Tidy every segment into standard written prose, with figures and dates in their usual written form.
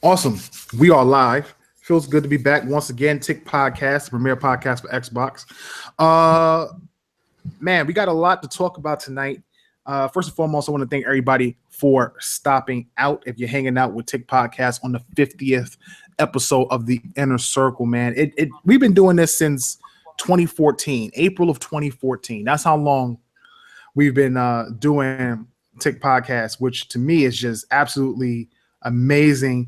Awesome. We are live. Feels good to be back once again. Tick Podcast, the premier podcast for Xbox. Man, we got a lot to talk about tonight. First and foremost, I want to thank everybody for stopping out. If you're hanging out with Tick Podcast on the 50th episode of the Inner Circle, man, we've been doing this since 2014, April of 2014. That's how long we've been doing Tick Podcast, which to me is just absolutely amazing.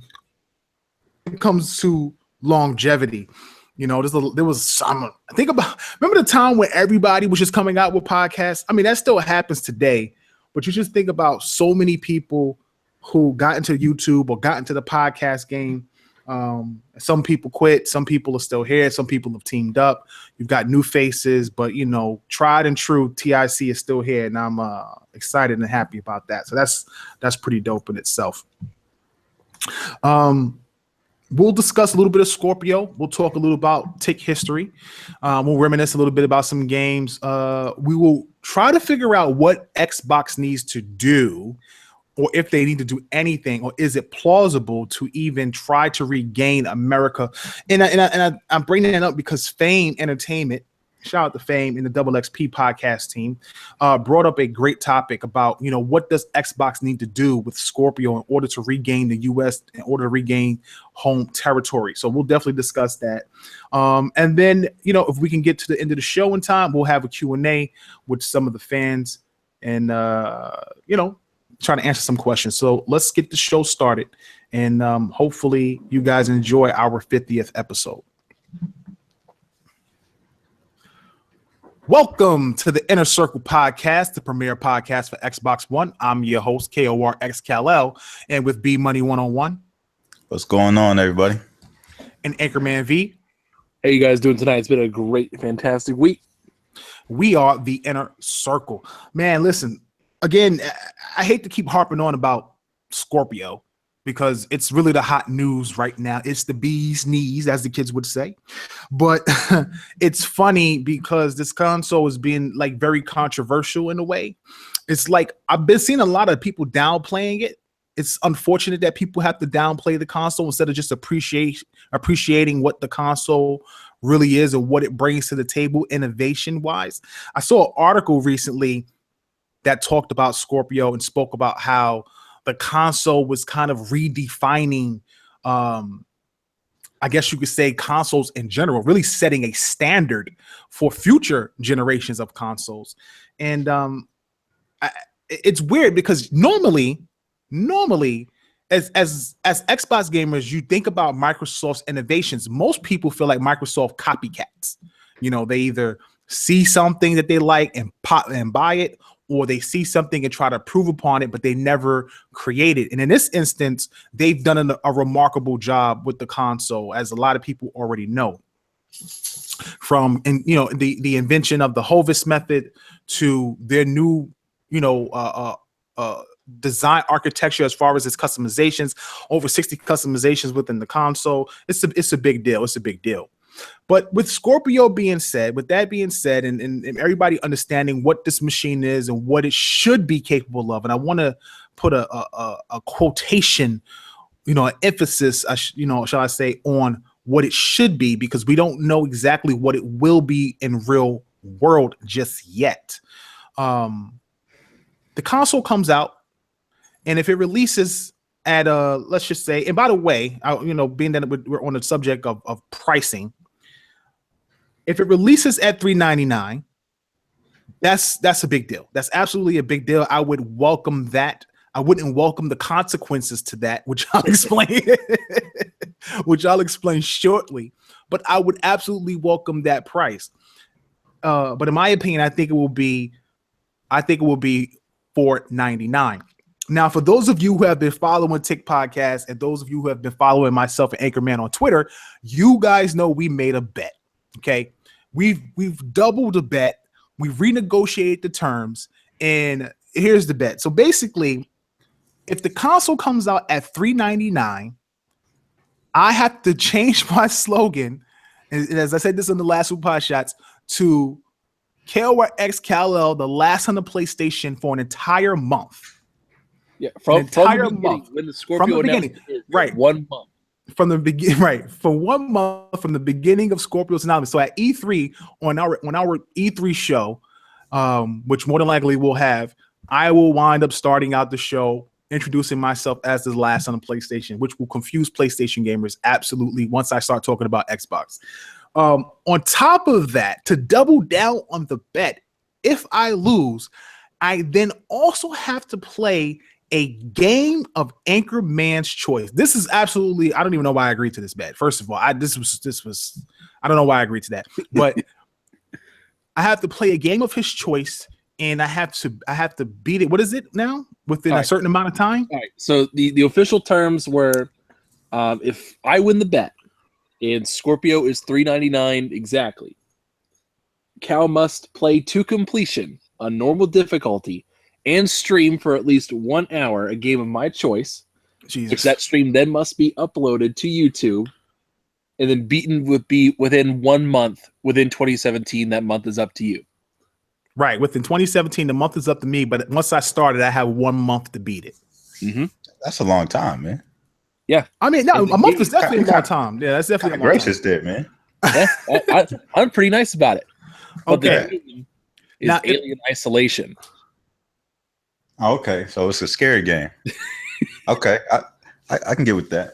It comes to longevity. You know, there was some. Remember the time when everybody was just coming out with podcasts? I mean, that still happens today, but you just think about so many people who got into YouTube or got into the podcast game. Some people quit, some people are still here, some people have teamed up. You've got new faces, but you know, tried and true TIC is still here, and I'm excited and happy about that. So that's pretty dope in itself. We'll discuss a little bit of Scorpio. We'll talk a little about Tick history. We'll reminisce a little bit about some games. We will try to figure out what Xbox needs to do, or if they need to do anything, or is it plausible to even try to regain America? And I'm bringing that up because Fame Entertainment, shout out to Fame and the Double XP podcast team, brought up a great topic about, you know, what does Xbox need to do with Scorpio in order to regain the U.S., in order to regain home territory. So we'll definitely discuss that. And then, you know, if we can get to the end of the show in time, we'll have a Q&A with some of the fans and, you know, trying to answer some questions. So let's get the show started. And hopefully you guys enjoy our 50th episode. Welcome to the Inner Circle Podcast, the premier podcast for Xbox One. I'm your host, KORXKLL, and with B Money 101. What's going on, everybody? And Anchorman V. How you guys doing tonight? It's been a great, fantastic week. We are the Inner Circle. Man, listen, again, I hate to keep harping on about Scorpio because it's really the hot news right now. It's the bee's knees, as the kids would say. But it's funny because this console is being like very controversial in a way. It's like I've been seeing a lot of people downplaying it. It's unfortunate that people have to downplay the console instead of just appreciating what the console really is and what it brings to the table innovation-wise. I saw an article recently that talked about Scorpio and spoke about how the console was kind of redefining, I guess you could say, consoles in general, really setting a standard for future generations of consoles. And it's weird because normally, as Xbox gamers, you think about Microsoft's innovations. Most people feel like Microsoft copycats. You know, they either see something that they like and pop and buy it, or they see something and try to improve upon it, but they never create it. And in this instance, they've done a remarkable job with the console, as a lot of people already know. From the invention of the Hovis method to their new, design architecture as far as its customizations, over 60 customizations within the console. It's a big deal. It's a big deal. But with Scorpio being said, and everybody understanding what this machine is and what it should be capable of, and I want to put a quotation, an emphasis, shall I say, on what it should be, because we don't know exactly what it will be in real world just yet. The console comes out, and if it releases at let's just say, and by the way, being that we're on the subject of pricing, if it releases at $399, that's a big deal. That's absolutely a big deal. I would welcome that. I wouldn't welcome the consequences to that, which I'll explain shortly. But I would absolutely welcome that price. But in my opinion, I think it will be $499. Now, for those of you who have been following Tick Podcast and those of you who have been following myself and Anchorman on Twitter, you guys know we made a bet. Okay, we've doubled the bet. We've renegotiated the terms, and here's the bet. So basically, if the console comes out at $399, I have to change my slogan, and as I said this in the last two pod shots, to KORXKLL, the last on the PlayStation, for an entire month. Yeah, from entire the beginning, month. when the Scorpio beginning, announced it, right. 1 month. From the beginning, right? For 1 month from the beginning of Scorpio's announcement. So at E3 on our E3 show, which more than likely we'll have, I will wind up starting out the show introducing myself as the last on the PlayStation, which will confuse PlayStation gamers absolutely once I start talking about Xbox. On top of that, to double down on the bet, if I lose, I then also have to play a game of Anchorman's Choice. This is absolutely, I don't even know why I agreed to this bet. First of all, this was I don't know why I agreed to that, but I have to play a game of his choice, and I have to beat it. What is it now? Within a certain amount of time? All right. So the official terms were, if I win the bet and Scorpio is $3.99 exactly, Cal must play to completion on normal difficulty and stream for at least 1 hour a game of my choice. Jesus. Which that stream then must be uploaded to YouTube, and then beaten would be within 1 month. Within 2017, that month is up to you. Right. Within 2017, the month is up to me, but once I started, I have 1 month to beat it. Mm-hmm. That's a long time, man. Yeah. I mean, no, a month is definitely a long time. Yeah, that's definitely a long gracious time. there, man. Yeah, I'm pretty nice about it. But Okay. the game is Now, Alien Isolation. Oh, okay, so it's a scary game. Okay, I can get with that.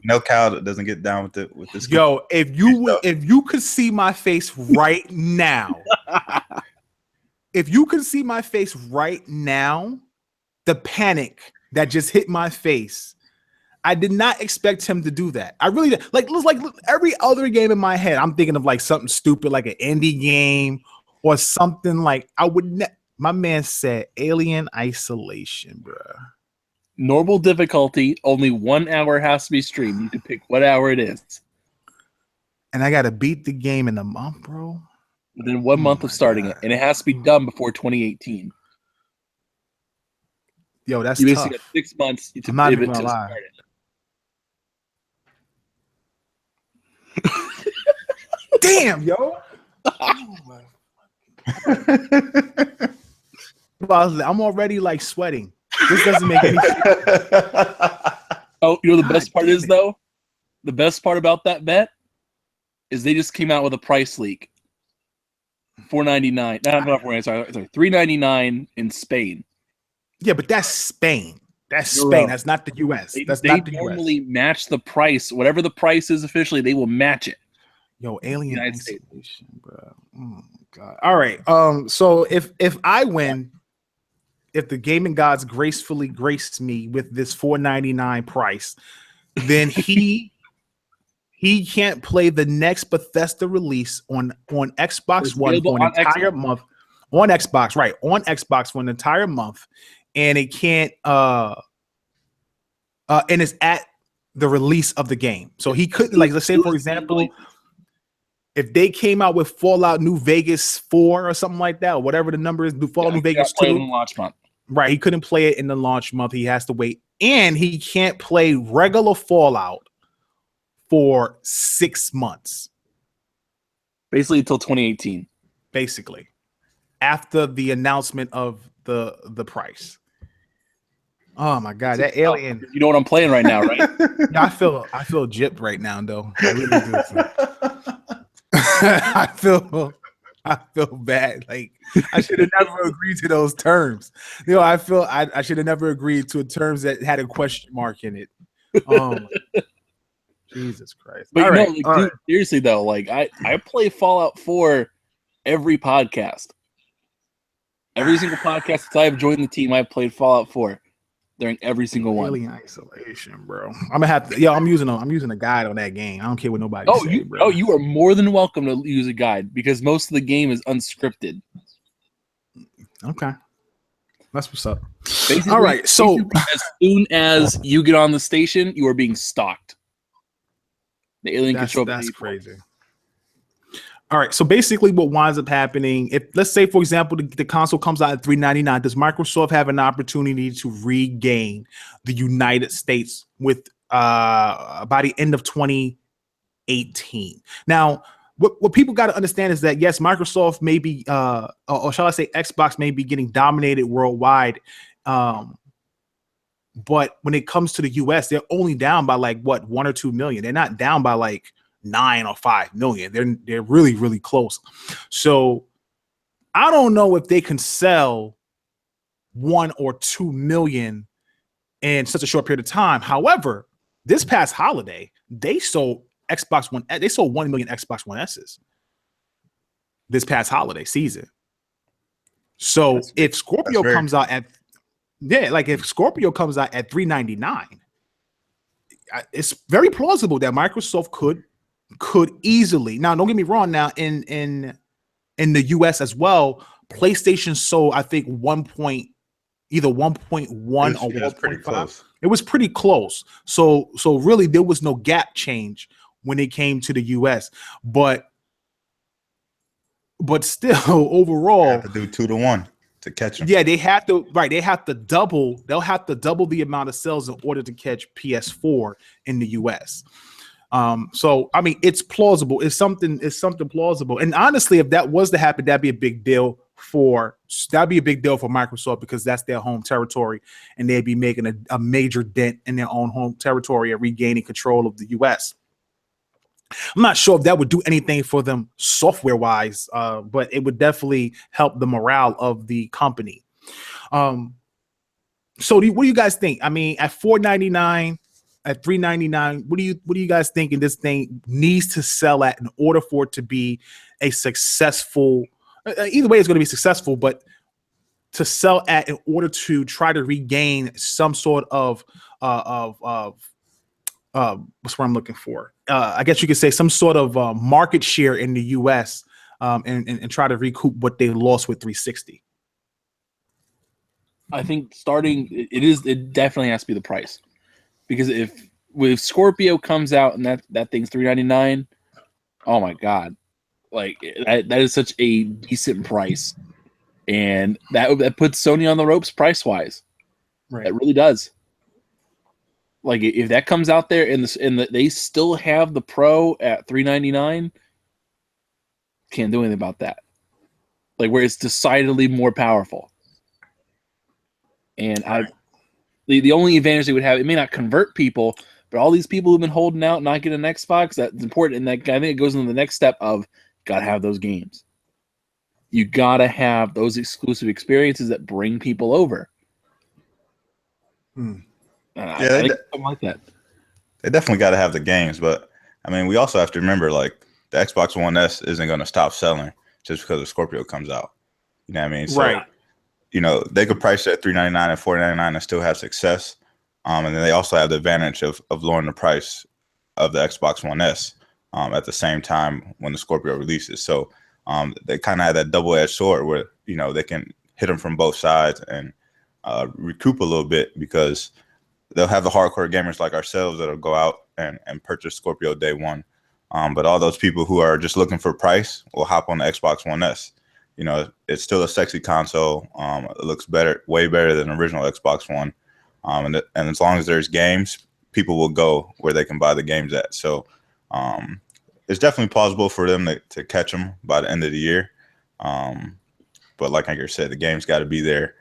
No cow that doesn't get down with this. Yo, if you could see my face right now, the panic that just hit my face. I did not expect him to do that. I really did. Like every other game in my head, I'm thinking of like something stupid, like an indie game or something like I would. My man said Alien Isolation, bro. Normal difficulty, only 1 hour has to be streamed. You can pick what hour it is. And I got to beat the game in a month, bro. Within 1 month of starting it. And it has to be done before 2018. Yo, that's you tough. basically got 6 months to I'm not give even it gonna to lie. start it. Damn, yo. I'm already like sweating. This doesn't make any sense. Oh, you know the best part is though? The best part about that bet is they just came out with a price leak. $4.99. Not $4.99, sorry, $3.99 in Spain. Yeah, but that's Spain. That's You're Spain. wrong. That's not the US. They not the normally US. match the price. Whatever the price is officially, they will match it. Yo, Alien United Isolation, bro. Oh my God. All right. So if I win, if the gaming gods gracefully grace me with this $4.99 price, then he can't play the next Bethesda release on Xbox It's One for an available on entire Xbox. month. On Xbox, right? On Xbox for an entire month, and it can't and it's at the release of the game. So he couldn't, like, let's say for example, if they came out with Fallout New Vegas 4 or something like that, or whatever the number is, Fallout New Vegas 2. Launch month. Right, he couldn't play it in the launch month. He has to wait, and he can't play regular Fallout for 6 months. Basically until 2018. Basically, after the announcement of the price. Oh my God, that Alien! You know what I'm playing right now, right? Yeah, I feel gypped right now, though. I really do. I feel bad. Like I should have never agreed to those terms. You know, I feel I should have never agreed to terms that had a question mark in it. Jesus Christ! But All you know, right, like, all dude, right. seriously though, like I play Fallout 4 every podcast. Every single podcast since I've joined the team, I've played Fallout 4 during every single one. Alien Isolation, bro. I'm gonna have to. Yo, I'm using a guide on that game. I don't care what nobody say, bro. You are more than welcome to use a guide because most of the game is unscripted. Okay, that's what's up. Basically, All right, so as soon as you get on the station, you are being stalked. The alien can show up. That's crazy. All right, so basically what winds up happening, if let's say, for example, the console comes out at $3.99, does Microsoft have an opportunity to regain the United States with by the end of 2018? Now, what people got to understand is that, yes, Microsoft may be, or shall I say Xbox may be getting dominated worldwide But when it comes to the US, they're only down by like what 1 or 2 million. They're not down by like 9 or 5 million. They're really, really close. So I don't know if they can sell 1 or 2 million in such a short period of time. However, this past holiday, they sold Xbox One. They sold 1 million Xbox One S's this past holiday season. So if Scorpio comes out at if Scorpio comes out at $399, it's very plausible that Microsoft could easily. Now, don't get me wrong. Now, in the US as well, PlayStation sold, I think, either 1.1 or 1.5. It was pretty close. So really, there was no gap change when it came to the US. But still, overall, they have to do 2 to 1 to catch them. Yeah, they have to. Right, they have to double. They'll have to double the amount of sales in order to catch PS4 in the US. So I mean, it's plausible. It's something plausible. And honestly, if that was to happen, that'd be a big deal for Microsoft, because that's their home territory, and they'd be making a major dent in their own home territory and regaining control of the US. I'm not sure if that would do anything for them software wise, but it would definitely help the morale of the company. So what do you guys think? I mean, at $499, at $399, what do you guys thinking this thing needs to sell at in order for it to be a successful? Either way, it's going to be successful, but to sell at in order to try to regain some sort of what's what I'm looking for? I guess you could say some sort of market share in the US, and try to recoup what they lost with 360. I think it definitely has to be the price, because if Scorpio comes out and that thing's $399, oh my God, like that is such a decent price, and that puts Sony on the ropes price wise. Right, it really does. Like if that comes out there and they still have the Pro at $399, can't do anything about that. Like where it's decidedly more powerful. And the only advantage they would have, it may not convert people, but all these people who've been holding out, not getting an Xbox, that's important. And that I think it goes into the next step of gotta have those games. You gotta have those exclusive experiences that bring people over. I think something like that. They definitely got to have the games, but I mean, we also have to remember, like, the Xbox One S isn't going to stop selling just because the Scorpio comes out. You know what I mean? So, right. You know, they could price it at $399 and $499 and still have success. And then they also have the advantage of lowering the price of the Xbox One S at the same time when the Scorpio releases. So they kind of have that double-edged sword where, you know, they can hit them from both sides and recoup a little bit, because they'll have the hardcore gamers like ourselves that'll go out and purchase Scorpio day one. But all those people who are just looking for price will hop on the Xbox One S. You know, it's still a sexy console. It looks better, way better than the original Xbox One. And as long as there's games, people will go where they can buy the games at. So it's definitely plausible for them to catch them by the end of the year. But like I said, the game's got to be there.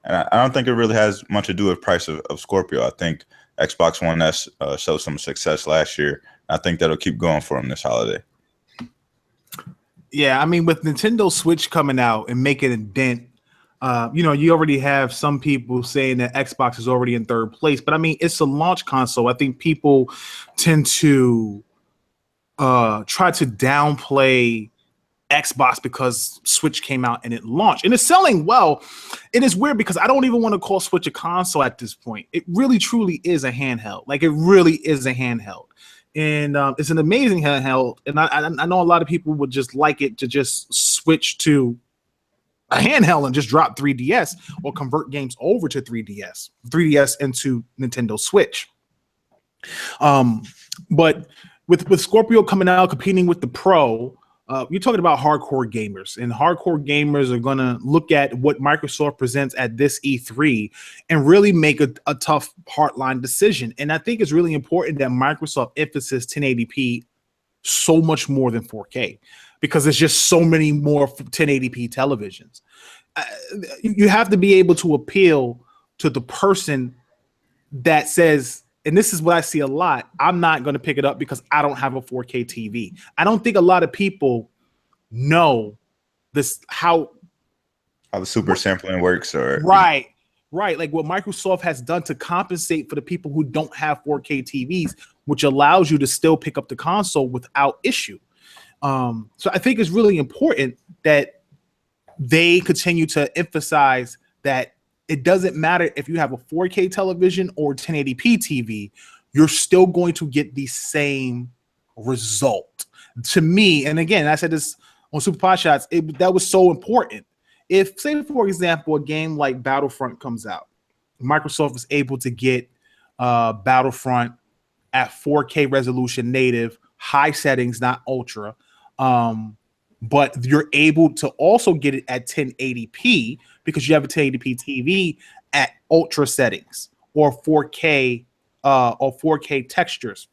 And I don't think it really has much to do with price of Scorpio. I think Xbox One S showed some success last year. I think that'll keep going for them this holiday. Yeah, I mean, with Nintendo Switch coming out and making a dent, you know, you already have some people saying that Xbox is already in third place. But I mean, it's a launch console. I think people tend to try to downplay Xbox because Switch came out and it launched and it's selling well. It is weird because I don't even want to call Switch a console at this point. It really truly is a handheld. Like, it really is a handheld, and it's an amazing handheld. And I know a lot of people would just like it to just switch to a handheld and just drop 3DS or convert games over to 3DS into Nintendo Switch. But with Scorpio coming out competing with the Pro, you're talking about hardcore gamers, and hardcore gamers are going to look at what Microsoft presents at this E3 and really make a tough hardline decision. And I think it's really important that Microsoft emphasizes 1080p so much more than 4K, because there's just so many more 1080p televisions. You have to be able to appeal to the person that says, and this is what I see a lot, I'm not going to pick it up because I don't have a 4K TV. I don't think a lot of people know this, how the super sampling works, or right, like what Microsoft has done to compensate for the people who don't have 4K TVs, which allows you to still pick up the console without issue. So I think it's really important that they continue to emphasize that it doesn't matter if you have a 4K television or 1080p TV, you're still going to get the same result. To me, and again, I said this on Super Pod Shots, that was so important. If, say, for example, a game like Battlefront comes out, Microsoft is able to get Battlefront at 4K resolution native, high settings, not ultra, but you're able to also get it at 1080p because you have a 1080p TV at ultra settings or 4K textures.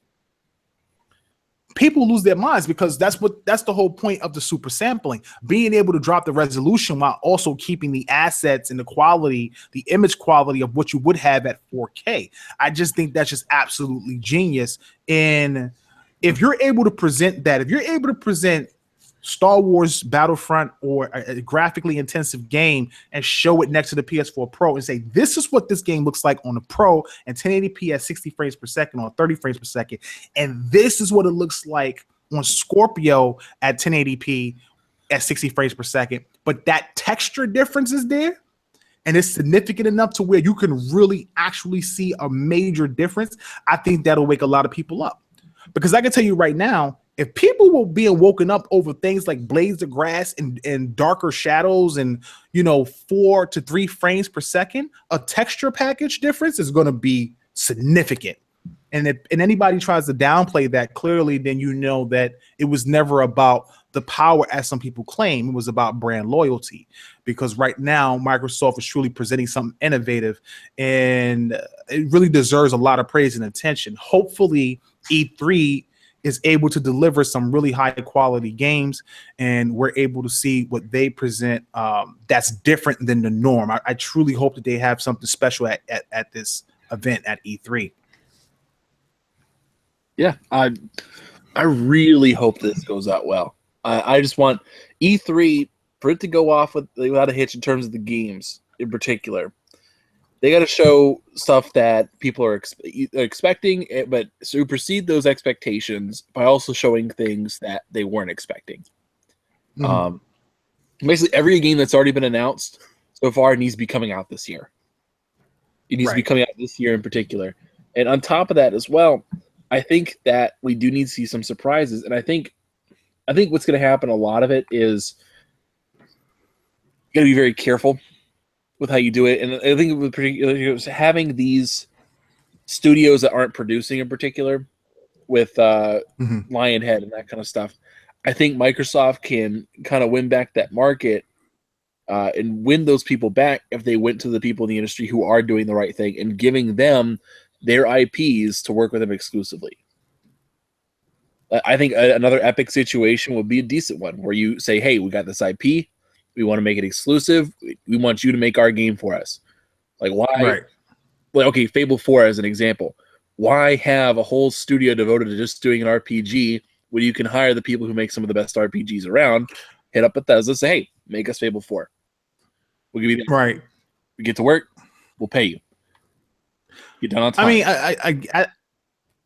People lose their minds because that's the whole point of the super sampling, being able to drop the resolution while also keeping the assets and the quality, the image quality of what you would have at 4K. I just think that's just absolutely genius. And if you're able to present that, if you're able to present Star Wars Battlefront or a graphically intensive game and show it next to the PS4 Pro and say, this is what this game looks like on the Pro and 1080p at 60 frames per second or 30 frames per second. And this is what it looks like on Scorpio at 1080p at 60 frames per second. But that texture difference is there. And it's significant enough to where you can really actually see a major difference. I think that'll wake a lot of people up. Because I can tell you right now, if people were being woken up over things like blades of grass and darker shadows and, 4 to 3 frames per second, a texture package difference is going to be significant. And if anybody tries to downplay that, clearly, then you know that it was never about the power, as some people claim. It was about brand loyalty. Because right now, Microsoft is truly presenting something innovative, and it really deserves a lot of praise and attention. Hopefully, E3 is able to deliver some really high quality games, and we're able to see what they present that's different than the norm. I truly hope that they have something special at this event at E3. Yeah, I really hope this goes out well. I just want E3 for it to go off without a hitch in terms of the games in particular. They got to show stuff that people are expecting, but supersede those expectations by also showing things that they weren't expecting. Mm-hmm. Basically, every game that's already been announced so far needs to be coming out this year. It needs to be coming out this year in particular. And on top of that as well, I think that we do need to see some surprises. And I think what's going to happen, a lot of it is you got to be very careful with how you do it. And I think with having these studios that aren't producing in particular with Lionhead and that kind of stuff, I think Microsoft can kind of win back that market and win those people back if they went to the people in the industry who are doing the right thing and giving them their IPs to work with them exclusively. I think another epic situation would be a decent one where you say, hey, we got this IP. We want to make it exclusive. We want you to make our game for us. Like, why? Right. Well, okay, Fable 4 as an example. Why have a whole studio devoted to just doing an RPG when you can hire the people who make some of the best RPGs around, hit up Bethesda, say, hey, make us Fable 4. We'll give you that. Right. We get to work, we'll pay you. Get done on time. I mean,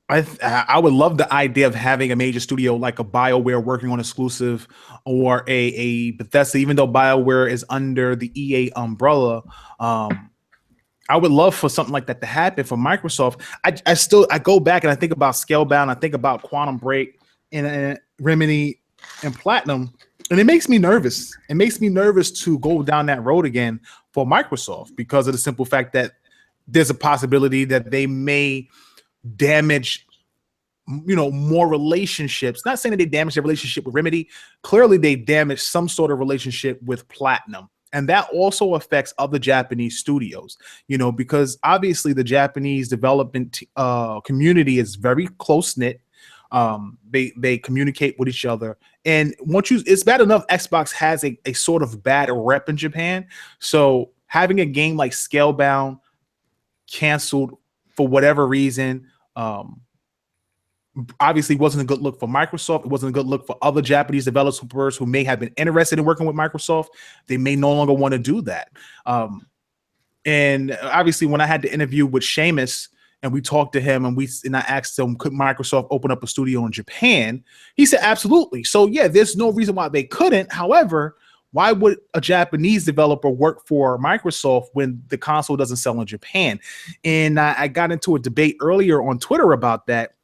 I would love the idea of having a major studio like a BioWare working on exclusive, or a Bethesda, even though BioWare is under the EA umbrella. I would love for something like that to happen for Microsoft. I go back and I think about Scalebound, I think about Quantum Break and Remedy and Platinum, and it makes me nervous. It makes me nervous to go down that road again for Microsoft because of the simple fact that there's a possibility that they may damage, more relationships. Not saying that they damage their relationship with Remedy. Clearly, they damage some sort of relationship with Platinum. And that also affects other Japanese studios, because obviously the Japanese development community is very close-knit. They communicate with each other. And it's bad enough Xbox has a sort of bad rep in Japan. So having a game like Scalebound canceled for whatever reason. Obviously wasn't a good look for Microsoft. It wasn't a good look for other Japanese developers who may have been interested in working with Microsoft. They may no longer want to do that. And obviously when I had the interview with Seamus and we talked to him and I asked him, could Microsoft open up a studio in Japan? He said, absolutely. So yeah, there's no reason why they couldn't. However, why would a Japanese developer work for Microsoft when the console doesn't sell in Japan? And I got into a debate earlier on Twitter about that.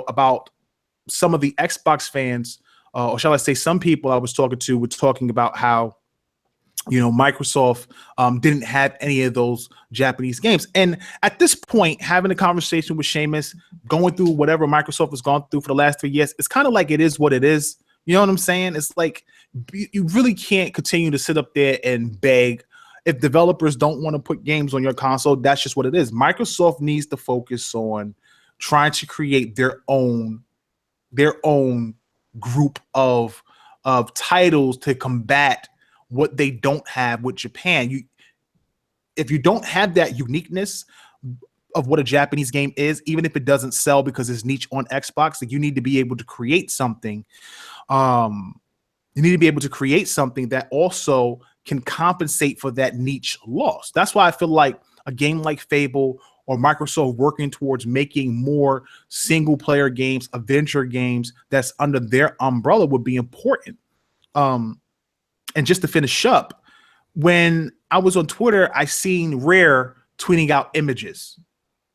About some of the Xbox fans, or shall I say some people I was talking to were talking about how, Microsoft didn't have any of those Japanese games. And at this point, having a conversation with Seamus, going through whatever Microsoft has gone through for the last 3 years, it's kind of like it is what it is. You know what I'm saying? It's like you really can't continue to sit up there and beg. If developers don't want to put games on your console, that's just what it is. Microsoft needs to focus on trying to create their own group of titles to combat what they don't have with Japan. If you don't have that uniqueness of what a Japanese game is, even if it doesn't sell because it's niche on Xbox, like you need to be able to create something. You need to be able to create something that also can compensate for that niche loss. That's why I feel like a game like Fable or Microsoft working towards making more single player games, adventure games that's under their umbrella would be important. And just to finish up, when I was on Twitter, I seen Rare tweeting out images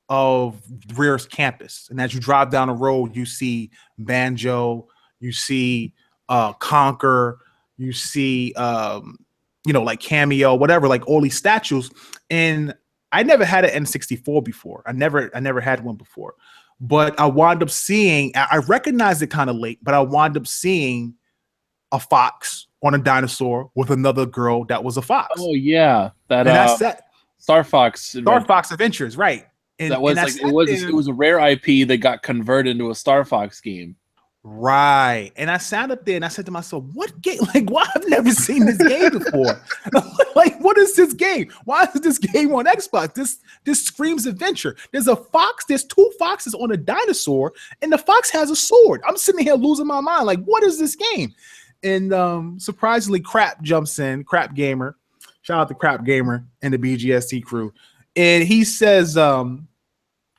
of Rare's campus. And as you drive down the road, you see Banjo, you see Conquer, you see, like Cameo, whatever, like all these statues. And I never had an N64 before. I never had one before, but I wound up seeing, I recognized it kind of late, but I wound up seeing a fox on a dinosaur with another girl that was a fox. Oh yeah. That's that Star Fox Adventures. Right. And that was and like, it was a Rare IP that got converted into a Star Fox game. Right. And I sat up there and I said to myself, what game? Like, why? I've never seen this game before. Like, what is this game? Why is this game on Xbox? This screams adventure. There's a fox, there's 2 foxes on a dinosaur, and the fox has a sword. I'm sitting here losing my mind. Like, what is this game? And surprisingly, Crap jumps in, Crap Gamer. Shout out to Crap Gamer and the BGST crew. And he says,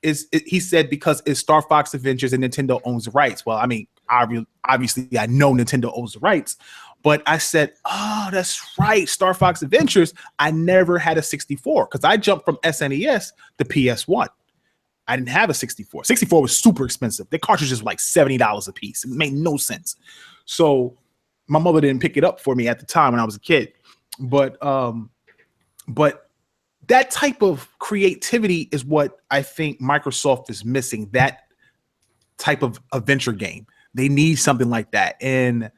he said because it's Star Fox Adventures and Nintendo owns the rights. Well, I mean, obviously I know Nintendo owns the rights, but I said, oh, that's right, Star Fox Adventures. I never had a 64 because I jumped from SNES to PS1. I didn't have a 64. 64 was super expensive. The cartridges were like $70 a piece. It made no sense. So my mother didn't pick it up for me at the time when I was a kid. But that type of creativity is what I think Microsoft is missing, that type of adventure game. They need something like that. And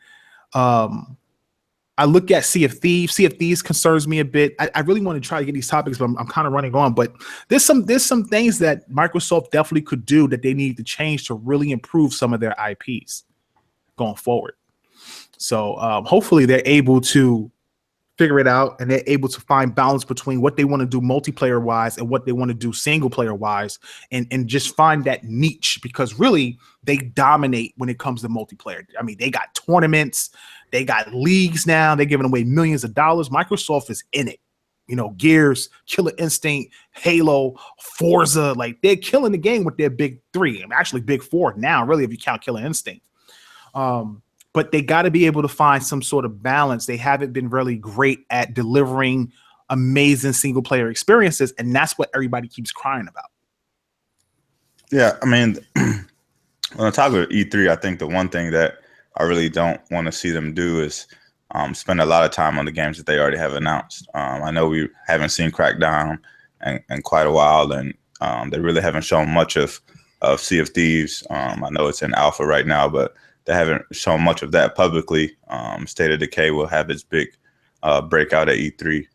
I look at Sea of Thieves. Sea of Thieves concerns me a bit. I really want to try to get these topics, but I'm kind of running on. But there's some things that Microsoft definitely could do that they need to change to really improve some of their IPs going forward. So hopefully they're able to figure it out and they're able to find balance between what they want to do multiplayer wise and what they want to do single player wise, and just find that niche, because really they dominate when it comes to multiplayer. I mean, they got tournaments, they got leagues now, they're giving away millions of dollars. Microsoft is in it. Gears, Killer Instinct, Halo, Forza, like they're killing the game with their big 3. I mean, actually big 4 now, really, if you count Killer Instinct. But they got to be able to find some sort of balance. They haven't been really great at delivering amazing single player experiences, and that's what everybody keeps crying about. Yeah, I mean, when I talk about E3, I think the one thing that I really don't want to see them do is spend a lot of time on the games that they already have announced. I know we haven't seen Crackdown in quite a while, and they really haven't shown much of Sea of Thieves. I know it's in alpha right now, but they haven't shown much of that publicly. State of Decay will have its big breakout at E3.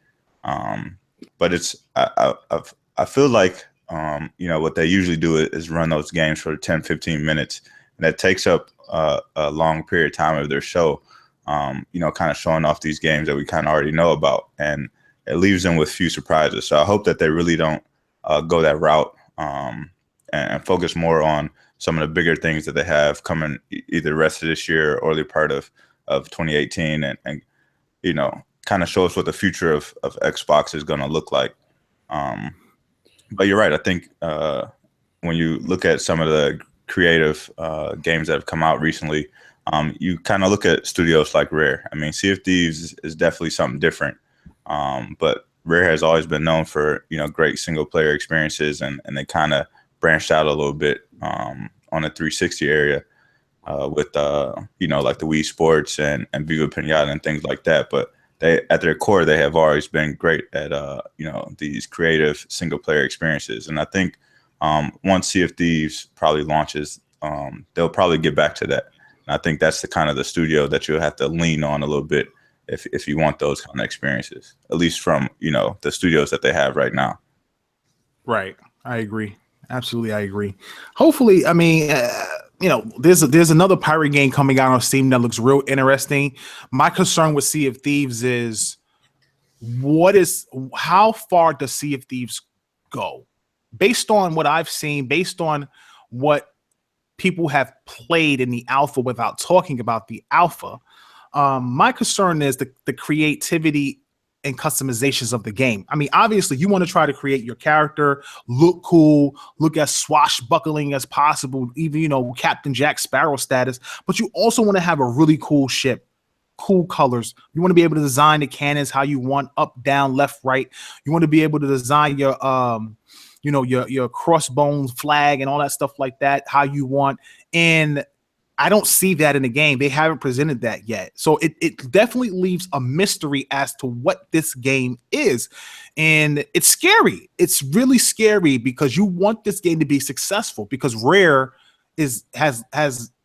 But it's I feel like what they usually do is run those games for 10, 15 minutes, and that takes up a long period of time of their show. Kind of showing off these games that we kind of already know about, and it leaves them with few surprises. So I hope that they really don't go that route and focus more on some of the bigger things that they have coming either the rest of this year or early part of 2018 and you know, kind of show us what the future of Xbox is going to look like. But you're right. I think when you look at some of the creative games that have come out recently, you kind of look at studios like Rare. I mean, Sea of Thieves is definitely something different. But Rare has always been known for, you know, great single player experiences, and they kind of branched out a little bit on the 360 area with you know, like the Wii Sports and Viva Pinata and things like that. But they, at their core, they have always been great at you know, these creative single player experiences. And I think once Sea of Thieves probably launches, they'll probably get back to that. And I think that's the kind of the studio that you'll have to lean on a little bit if you want those kind of experiences, at least from, you know, the studios that they have right now. Right. I agree. Absolutely. I agree. Hopefully, I mean, you know, there's another pirate game coming out on Steam that looks real interesting. My concern with Sea of Thieves is how far does Sea of Thieves go? Based on what I've seen, based on what people have played in the alpha without talking about the alpha, my concern is the creativity and customizations of the game. I mean, obviously, you want to try to create your character, look cool, look as swashbuckling as possible, even, you know, Captain Jack Sparrow status, but you also want to have a really cool ship, cool colors. You want to be able to design the cannons how you want, up, down, left, right. You want to be able to design your you know, your crossbones flag and all that stuff like that, how you want. And I don't see that in the game. They haven't presented that yet. So it definitely leaves a mystery as to what this game is. And it's scary. It's really scary because you want this game to be successful, because Rare has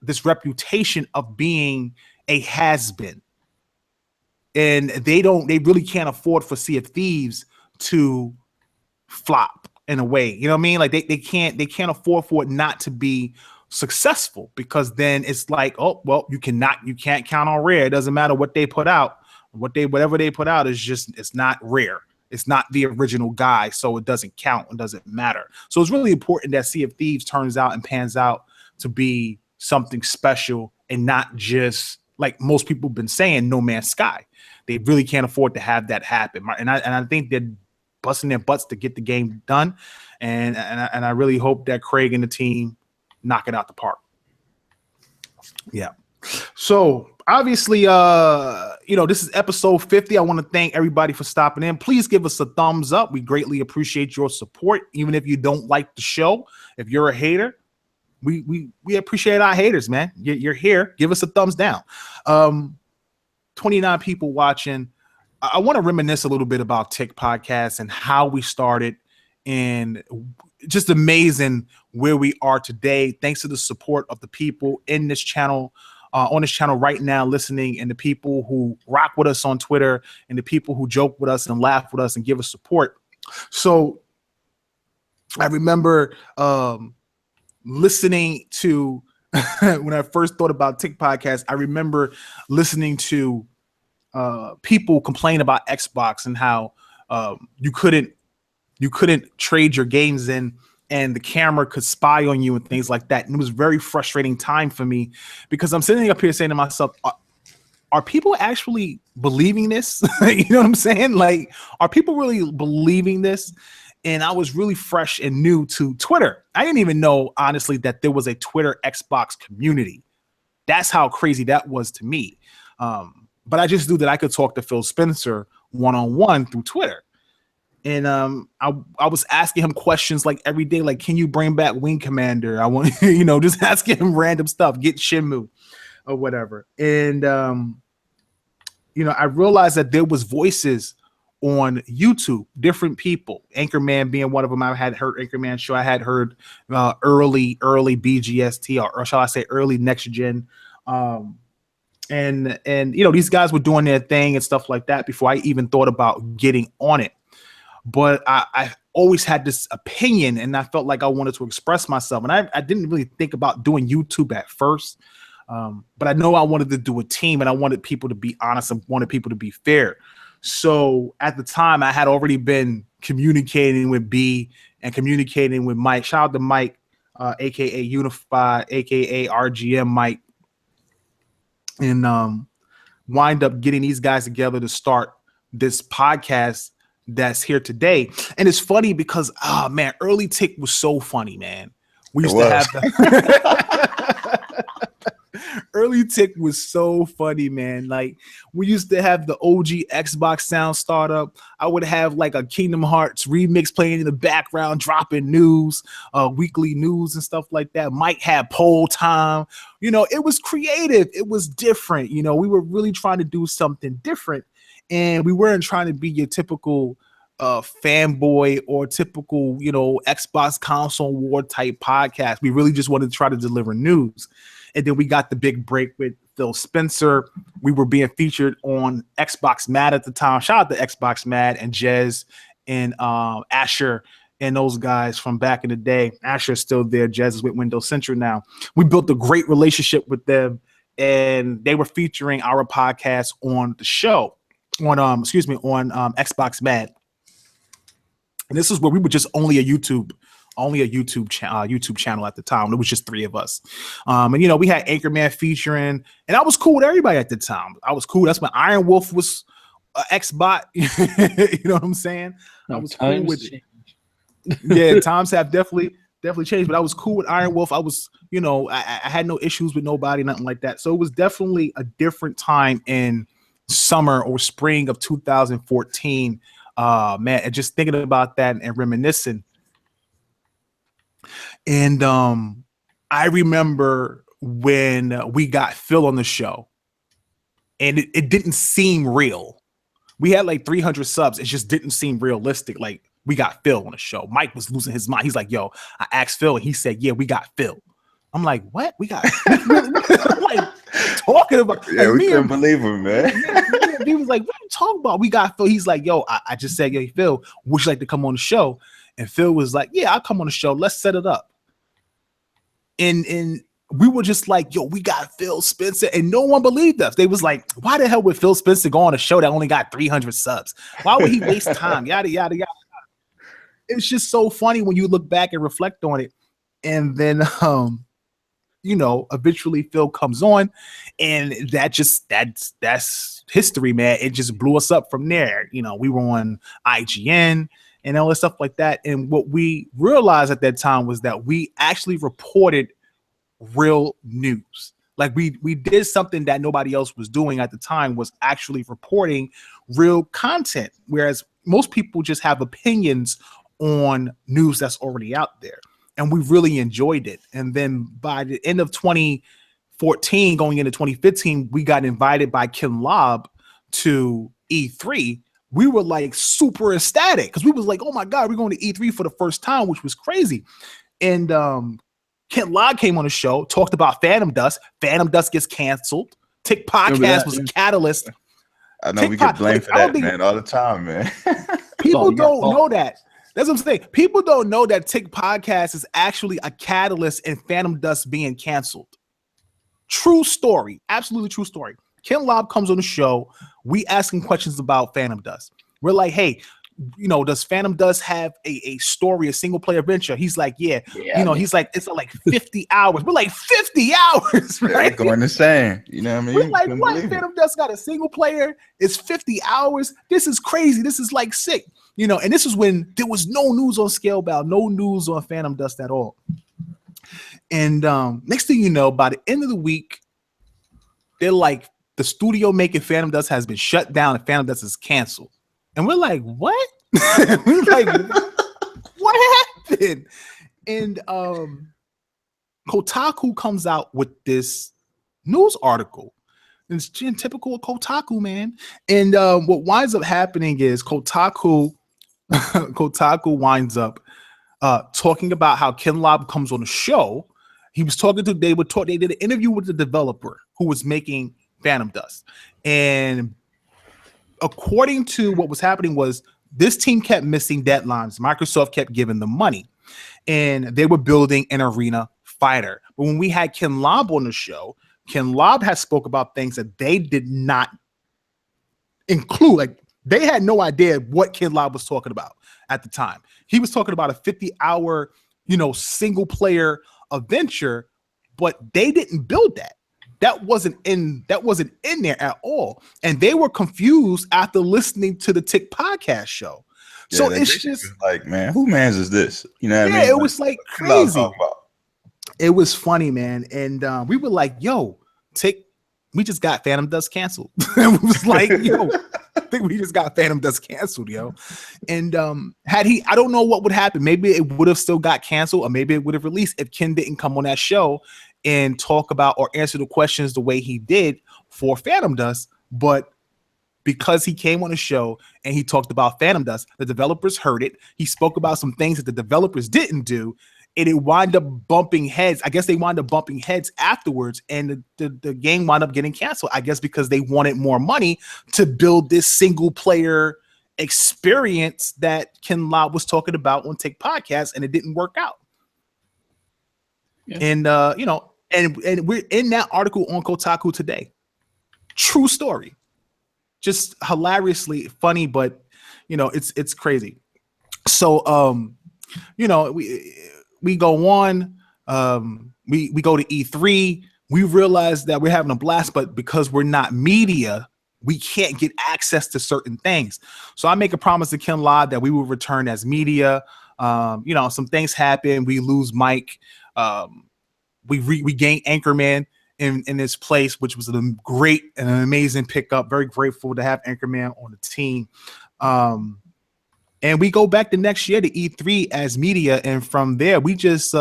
this reputation of being a has-been. And they really can't afford for Sea of Thieves to flop in a way. You know what I mean? Like they can't afford for it not to be successful, because then it's like, oh well, you can't count on Rare. It doesn't matter what they put out. Whatever they put out it's not Rare. It's not the original guy, so it doesn't count. It doesn't matter. So it's really important that Sea of Thieves turns out and pans out to be something special and not just like most people have been saying, No Man's Sky. They really can't afford to have that happen. And I think they're busting their butts to get the game done. And I really hope that Craig and the team knock it out the park. Yeah. So obviously, you know, this is episode 50. I want to thank everybody for stopping in. Please give us a thumbs up. We greatly appreciate your support. Even if you don't like the show, if you're a hater, we appreciate our haters, man. You're here. Give us a thumbs down. 29 people watching. I want to reminisce a little bit about Tick Podcast and how we started, and just amazing where we are today, thanks to the support of the people in this channel, on this channel right now listening, and the people who rock with us on Twitter, and the people who joke with us and laugh with us and give us support. So I remember listening to when I first thought about Tick Podcast, I remember listening to people complain about Xbox and how you couldn't trade your games in, and the camera could spy on you and things like that. And it was a very frustrating time for me, because I'm sitting up here saying to myself, are people actually believing this? You know what I'm saying? Like, are people really believing this? And I was really fresh and new to Twitter. I didn't even know, honestly, that there was a Twitter Xbox community. That's how crazy that was to me. But I just knew that I could talk to Phil Spencer one-on-one through Twitter. And I was asking him questions like every day, like, can you bring back Wing Commander? I want, you know, just asking him random stuff, get Shenmue or whatever. And, you know, I realized that there was voices on YouTube, different people, Anchorman being one of them. I had heard Anchorman show. I had heard early BGST, or shall I say early next gen. And you know, these guys were doing their thing and stuff like that before I even thought about getting on it. But I always had this opinion, and I felt like I wanted to express myself. And I didn't really think about doing YouTube at first. But I know I wanted to do a team, and I wanted people to be honest and wanted people to be fair. So at the time, I had already been communicating with B and communicating with Mike. Shout out to Mike, aka Unify, aka RGM Mike, and wind up getting these guys together to start this podcast that's here today. And it's funny because man, Early Tick was so funny, man. We used to have Early Tick was so funny, man. Like, we used to have the OG Xbox sound startup. I would have like a Kingdom Hearts remix playing in the background, dropping news, weekly news and stuff like that. Mike had poll time. You know, it was creative. It was different. You know, we were really trying to do something different, and we weren't trying to be your typical fanboy or typical, you know, Xbox console war type podcast. We really just wanted to try to deliver news. And then we got the big break with Phil Spencer. We were being featured on Xbox Mad at the time. Shout out to Xbox Mad and Jez and Asher and those guys from back in the day. Asher's still there. Jez is with Windows Central now. We built a great relationship with them, and they were featuring our podcast on the show on Xbox Mad. And this is where we were just only a YouTube channel at the time. It was just 3 of us. And you know, we had Anchorman featuring, and I was cool with everybody at the time. I was cool. That's when Iron Wolf was Xbot. You know what I'm saying? I was cool with it. Yeah, times have definitely changed, but I was cool with Iron Wolf. I was, you know, I had no issues with nobody, nothing like that. So it was definitely a different time in summer or spring of 2014. Man, and just thinking about that and reminiscing. And I remember when we got Phil on the show, and it didn't seem real. We had like 300 subs. It just didn't seem realistic. Like, we got Phil on the show. Mike was losing his mind. He's like, yo, I asked Phil, and he said, yeah, we got Phil. I'm like, what? We got I'm like, talking about. Yeah, like, we couldn't believe him, man. He was like, what are you talking about? We got Phil. He's like, yo, I just said, yo, Phil, would you like to come on the show? And Phil was like, yeah, I'll come on the show. Let's set it up. And we were just like, yo, we got Phil Spencer. And no one believed us. They was like, why the hell would Phil Spencer go on a show that only got 300 subs? Why would he waste time? Yada, yada, yada. It's just so funny when you look back and reflect on it. And then, you know, eventually Phil comes on, and that's history, man. It just blew us up from there. You know, we were on IGN and all that stuff like that. And what we realized at that time was that we actually reported real news. Like, we did something that nobody else was doing at the time, was actually reporting real content. Whereas most people just have opinions on news that's already out there. And we really enjoyed it. And then by the end of 2014, going into 2015, we got invited by Ken Lobb to E3. We were like super ecstatic because we was like, oh my God, we're going to E3 for the first time, which was crazy. And Ken Lobb came on the show, talked about Phantom Dust. Phantom Dust gets canceled. Tick Podcast was a catalyst. I know we get blamed for that, man, all the time, man. People don't know that. That's what I'm saying. People don't know that Tick Podcast is actually a catalyst in Phantom Dust being canceled. True story. Absolutely true story. Ken Lobb comes on the show. We ask him questions about Phantom Dust. We're like, hey, you know, does Phantom Dust have a story, a single player adventure? He's like, yeah. You know, he's like, it's like 50 hours. We're like, 50 hours, right? Yeah, going insane. You know what I mean? We're like, what? Phantom Dust got a single player? It's 50 hours? This is crazy. This is like sick. You know, and this is when there was no news on Scalebound, no news on Phantom Dust at all. And next thing you know, by the end of the week, they're like, the studio making Phantom Dust has been shut down and Phantom Dust is canceled. And we're like, what? We're like, what happened? And Kotaku comes out with this news article. It's typical of Kotaku, man. And what winds up happening is Kotaku winds up talking about how Ken Lobb comes on the show. He was talking to, they did an interview with the developer who was making Phantom Dust. And according to what was happening was this team kept missing deadlines. Microsoft kept giving them money, and they were building an arena fighter. But when we had Ken Lobb on the show, Ken Lobb has spoke about things that they did not include. Like, They had no idea what Ken Lobb was talking about at the time. He was talking about a 50-hour, single player adventure, but they didn't build that. That wasn't in there at all. And they were confused after listening to the Tick podcast show. Yeah, so it's just like, man, who mans is this? You know what I mean? It was like crazy. It was funny, man. And we were like, yo, we just got Phantom Dust canceled. And we was like, yo, I think we just got Phantom Dust canceled, yo. And I don't know what would happen. Maybe it would have still got canceled, or maybe it would have released if Ken didn't come on that show and talk about or answer the questions the way he did for Phantom Dust. But because he came on the show and he talked about Phantom Dust, the developers heard it. He spoke about some things that the developers didn't do, and it wound up bumping heads. I guess they wound up bumping heads afterwards, and the game wound up getting canceled, I guess, because they wanted more money to build this single player experience that Ken Lobb was talking about on Tick Podcast, and it didn't work out. Yeah. And and we're in that article on Kotaku today. True story. Just hilariously funny, but it's crazy. So we go on, we go to E3, we realize that we're having a blast, but because we're not media, we can't get access to certain things. So I make a promise to Ken Lobb that we will return as media. Some things happen, we lose Mike, we gain Anchorman in this place, which was a great and an amazing pickup. Very grateful to have Anchorman on the team. And we go back the next year to E3 as media. And from there, we just,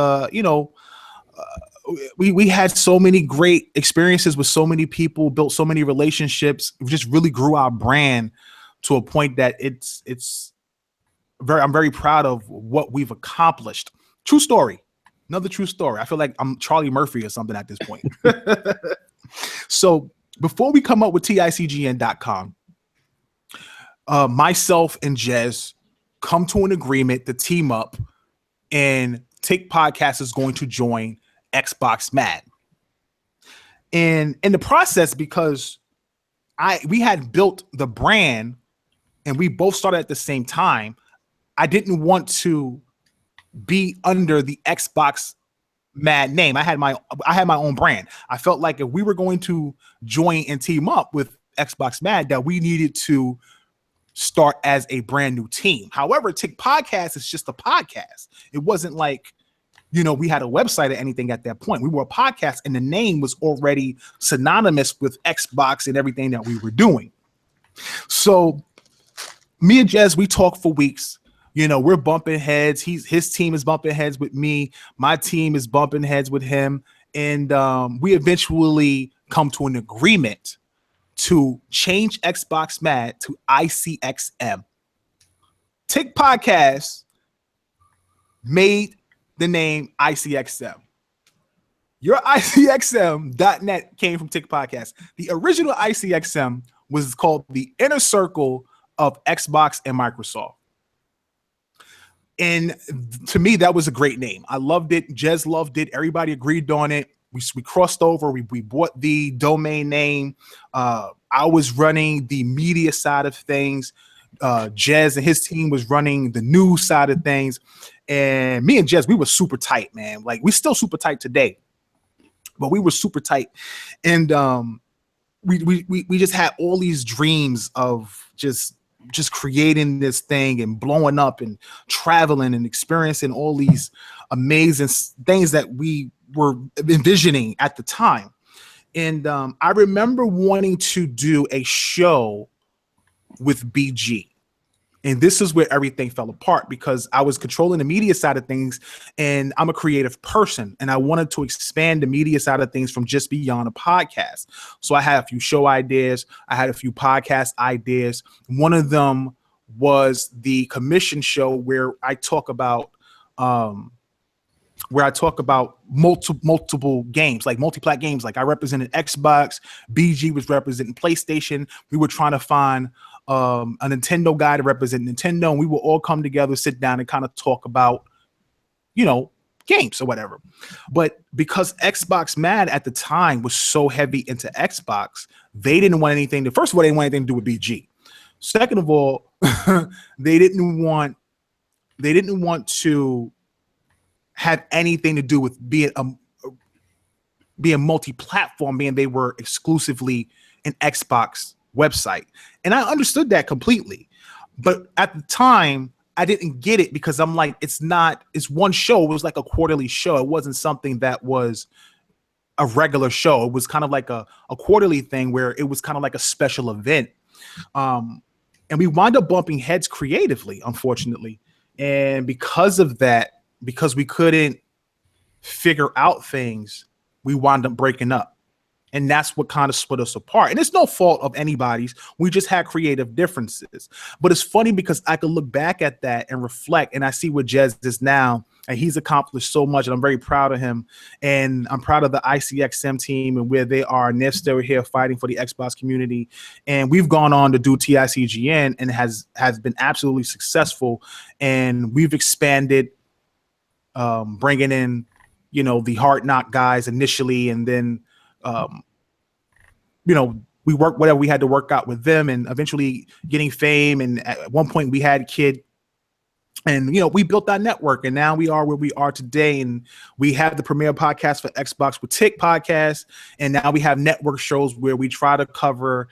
we had so many great experiences with so many people, built so many relationships. We just really grew our brand to a point that I'm very proud of what we've accomplished. True story. Another true story. I feel like I'm Charlie Murphy or something at this point. So before we come up with TICGN.com, myself and Jez come to an agreement to team up, and Tick Podcast is going to join Xbox Mad. And in the process, because we had built the brand and we both started at the same time, I didn't want to be under the Xbox Mad name. I had my own brand. I felt like if we were going to join and team up with Xbox Mad, that we needed to start as a brand new team. However, Tick Podcast is just a podcast. It wasn't like, we had a website or anything at that point. We were a podcast, and the name was already synonymous with Xbox and everything that we were doing. So me and Jez, we talked for weeks. We're bumping heads. His team is bumping heads with me. My team is bumping heads with him. And we eventually come to an agreement to change Xbox Mad to ICXM. Tick Podcast made the name ICXM. Your ICXM.net came from Tick Podcast. The original ICXM was called the Inner Circle of Xbox and Microsoft. And to me, that was a great name. I loved it. Jez loved it. Everybody agreed on it. We crossed over. We bought the domain name. I was running the media side of things. Jez and his team was running the news side of things. And me and Jez, we were super tight, man. Like, we're still super tight today, but we were super tight. And we just had all these dreams of just creating this thing and blowing up and traveling and experiencing all these amazing things that we were envisioning at the time. And I remember wanting to do a show with BG. And this is where everything fell apart, because I was controlling the media side of things, and I'm a creative person, and I wanted to expand the media side of things from just beyond a podcast. So I had a few show ideas. I had a few podcast ideas. One of them was the commission show where I talk about multiple games, like multi-plat games. Like, I represented Xbox, BG was representing PlayStation. We were trying to find a Nintendo guy to represent Nintendo, and we will all come together, sit down, and kind of talk about, games or whatever. But because Xbox Mad at the time was so heavy into Xbox, they didn't want anything to, first of all, they didn't want anything to do with BG. Second of all, they didn't want to have anything to do with being multi-platform, being they were exclusively an Xbox website. And I understood that completely. But at the time, I didn't get it because I'm like, it's one show. It was like a quarterly show. It wasn't something that was a regular show. It was kind of like a quarterly thing where it was kind of like a special event. And we wound up bumping heads creatively, unfortunately. And because of that, because we couldn't figure out things, we wound up breaking up. And that's what kind of split us apart. And it's no fault of anybody's. We just had creative differences. But it's funny because I could look back at that and reflect, and I see what Jez is now. And he's accomplished so much, and I'm very proud of him. And I'm proud of the ICXM team and where they are. And they're still here fighting for the Xbox community. And we've gone on to do TICGN and has been absolutely successful. And we've expanded, bringing in, the Hard Knock guys initially, and then we worked whatever we had to work out with them, and eventually getting Fame. And at one point we had Kid, and we built that network, and now we are where we are today. And we have the premier podcast for Xbox with Tick podcast, and now we have network shows where we try to cover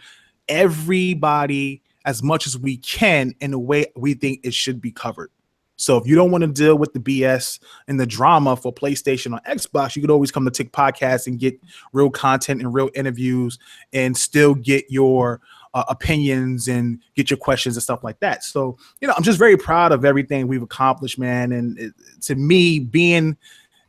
everybody as much as we can in the way we think it should be covered. So if you don't want to deal with the BS and the drama for PlayStation or Xbox, you could always come to Tick Podcast and get real content and real interviews and still get your opinions and get your questions and stuff like that. So, I'm just very proud of everything we've accomplished, man. And to me, being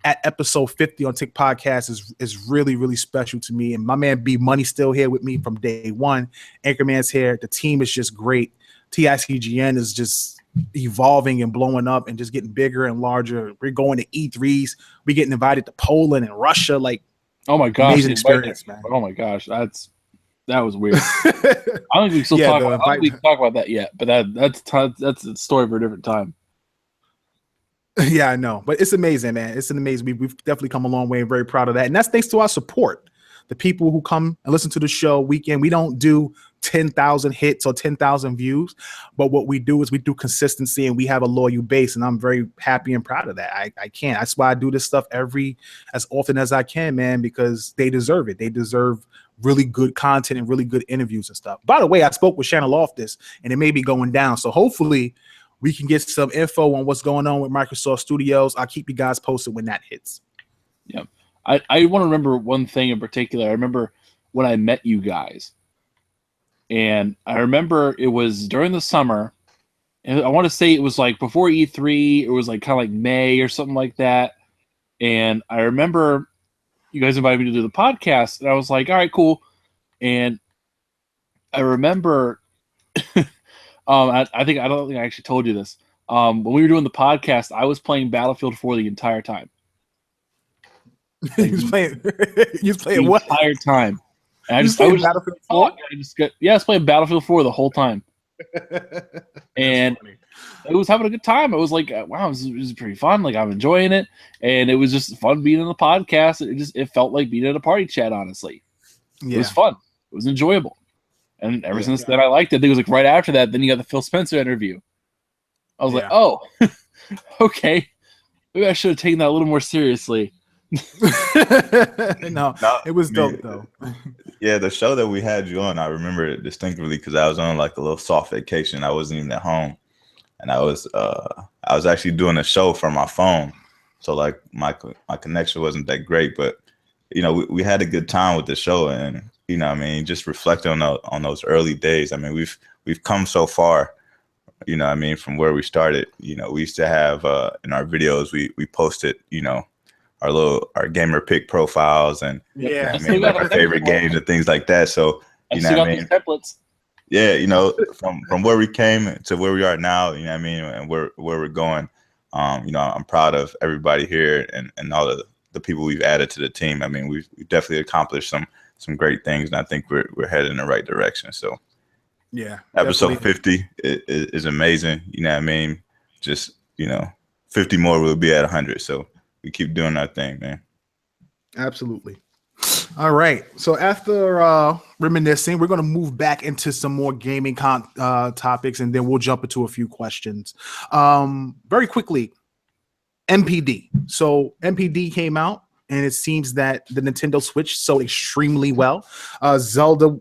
at episode 50 on Tick Podcast is really, really special to me. And my man B Money's still here with me from day one. Anchorman's here. The team is just great. TICGN is just evolving and blowing up and just getting bigger and larger. We're going to E3s. We're getting invited to Poland and Russia. Like, oh my gosh, amazing experience, man. Oh my gosh, that was weird. I don't think we still talk about that yet, but that's a story for a different time. Yeah, I know, but it's amazing, man. It's an amazing. We've definitely come a long way, and very proud of that. And that's thanks to our support. The people who come and listen to the show weekend. We don't do 10,000 hits or 10,000 views, but what we do is we do consistency, and we have a loyal base, and I'm very happy and proud of that. I can't. That's why I do this stuff as often as I can, man, because they deserve it. They deserve really good content and really good interviews and stuff. By the way, I spoke with Shannon Loftus, and it may be going down, so hopefully we can get some info on what's going on with Microsoft Studios. I'll keep you guys posted when that hits. Yeah. I want to remember one thing in particular. I remember when I met you guys, and I remember it was during the summer, and I want to say it was like before E3. It was like kind of like May or something like that. And I remember you guys invited me to do the podcast, and I was like, all right, cool. And I remember, I don't think I actually told you this. When we were doing the podcast, I was playing Battlefield 4 the entire time. He was playing what? The entire time. And I was Battlefield 4? I was playing Battlefield 4 the whole time. And I was having a good time. I was like, wow, this is pretty fun. Like, I'm enjoying it. And it was just fun being in the podcast. It felt like being in a party chat, honestly. It was fun. It was enjoyable. And ever since then, I liked it. I think it was like right after that, then you got the Phil Spencer interview. I was like, oh, okay. Maybe I should have taken that a little more seriously. No, it was dope though. Yeah, the show that we had you on, I remember it distinctly because I was on like a little soft vacation. I wasn't even at home, and I was actually doing a show from my phone, so like my connection wasn't that great. But we had a good time with the show, and just reflecting on those early days. I mean, we've come so far. From where we started. We used to have in our videos we posted our gamer pick profiles and like our favorite games and things like that. So templates. Yeah, from where we came to where we are now, and where we're going. I'm proud of everybody here and all the people we've added to the team. I mean, we've definitely accomplished some great things, and I think we're headed in the right direction. So yeah, episode 50 is amazing. Just 50 more, we'll be at 100. So we keep doing our thing, man. Absolutely. All right. So after reminiscing, we're going to move back into some more gaming topics, and then we'll jump into a few questions. Very quickly, MPD. So MPD came out, and it seems that the Nintendo Switch sold extremely well. Zelda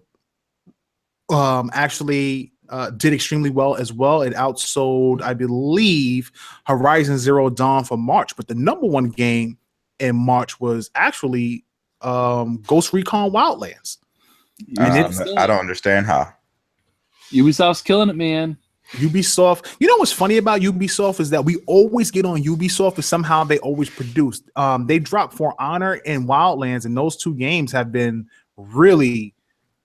actually did extremely well as well. It outsold, I believe, Horizon Zero Dawn for March, but the number one game in March was actually Ghost Recon Wildlands. I don't understand how. Ubisoft's killing it, man. Ubisoft. You know what's funny about Ubisoft is that we always get on Ubisoft, and somehow they always produce. They dropped For Honor and Wildlands, and those two games have been really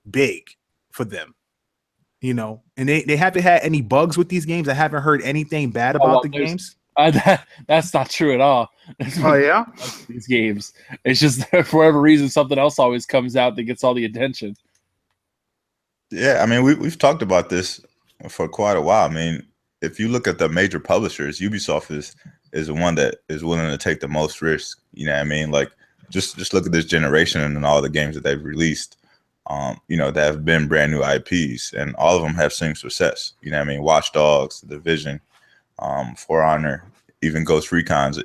big for them. You know, and they haven't had any bugs with these games. I haven't heard anything bad about the games. That's not true at all. Oh yeah, these games. It's just for whatever reason something else always comes out that gets all the attention. Yeah, I mean we've talked about this for quite a while. I mean, if you look at the major publishers, Ubisoft is the one that is willing to take the most risk. You know what I mean? Like just look at this generation and all the games that they've released. You know, that have been brand new IPs, and all of them have seen success. You know what I mean? Watch Dogs, The Division, For Honor, even Ghost Recon's,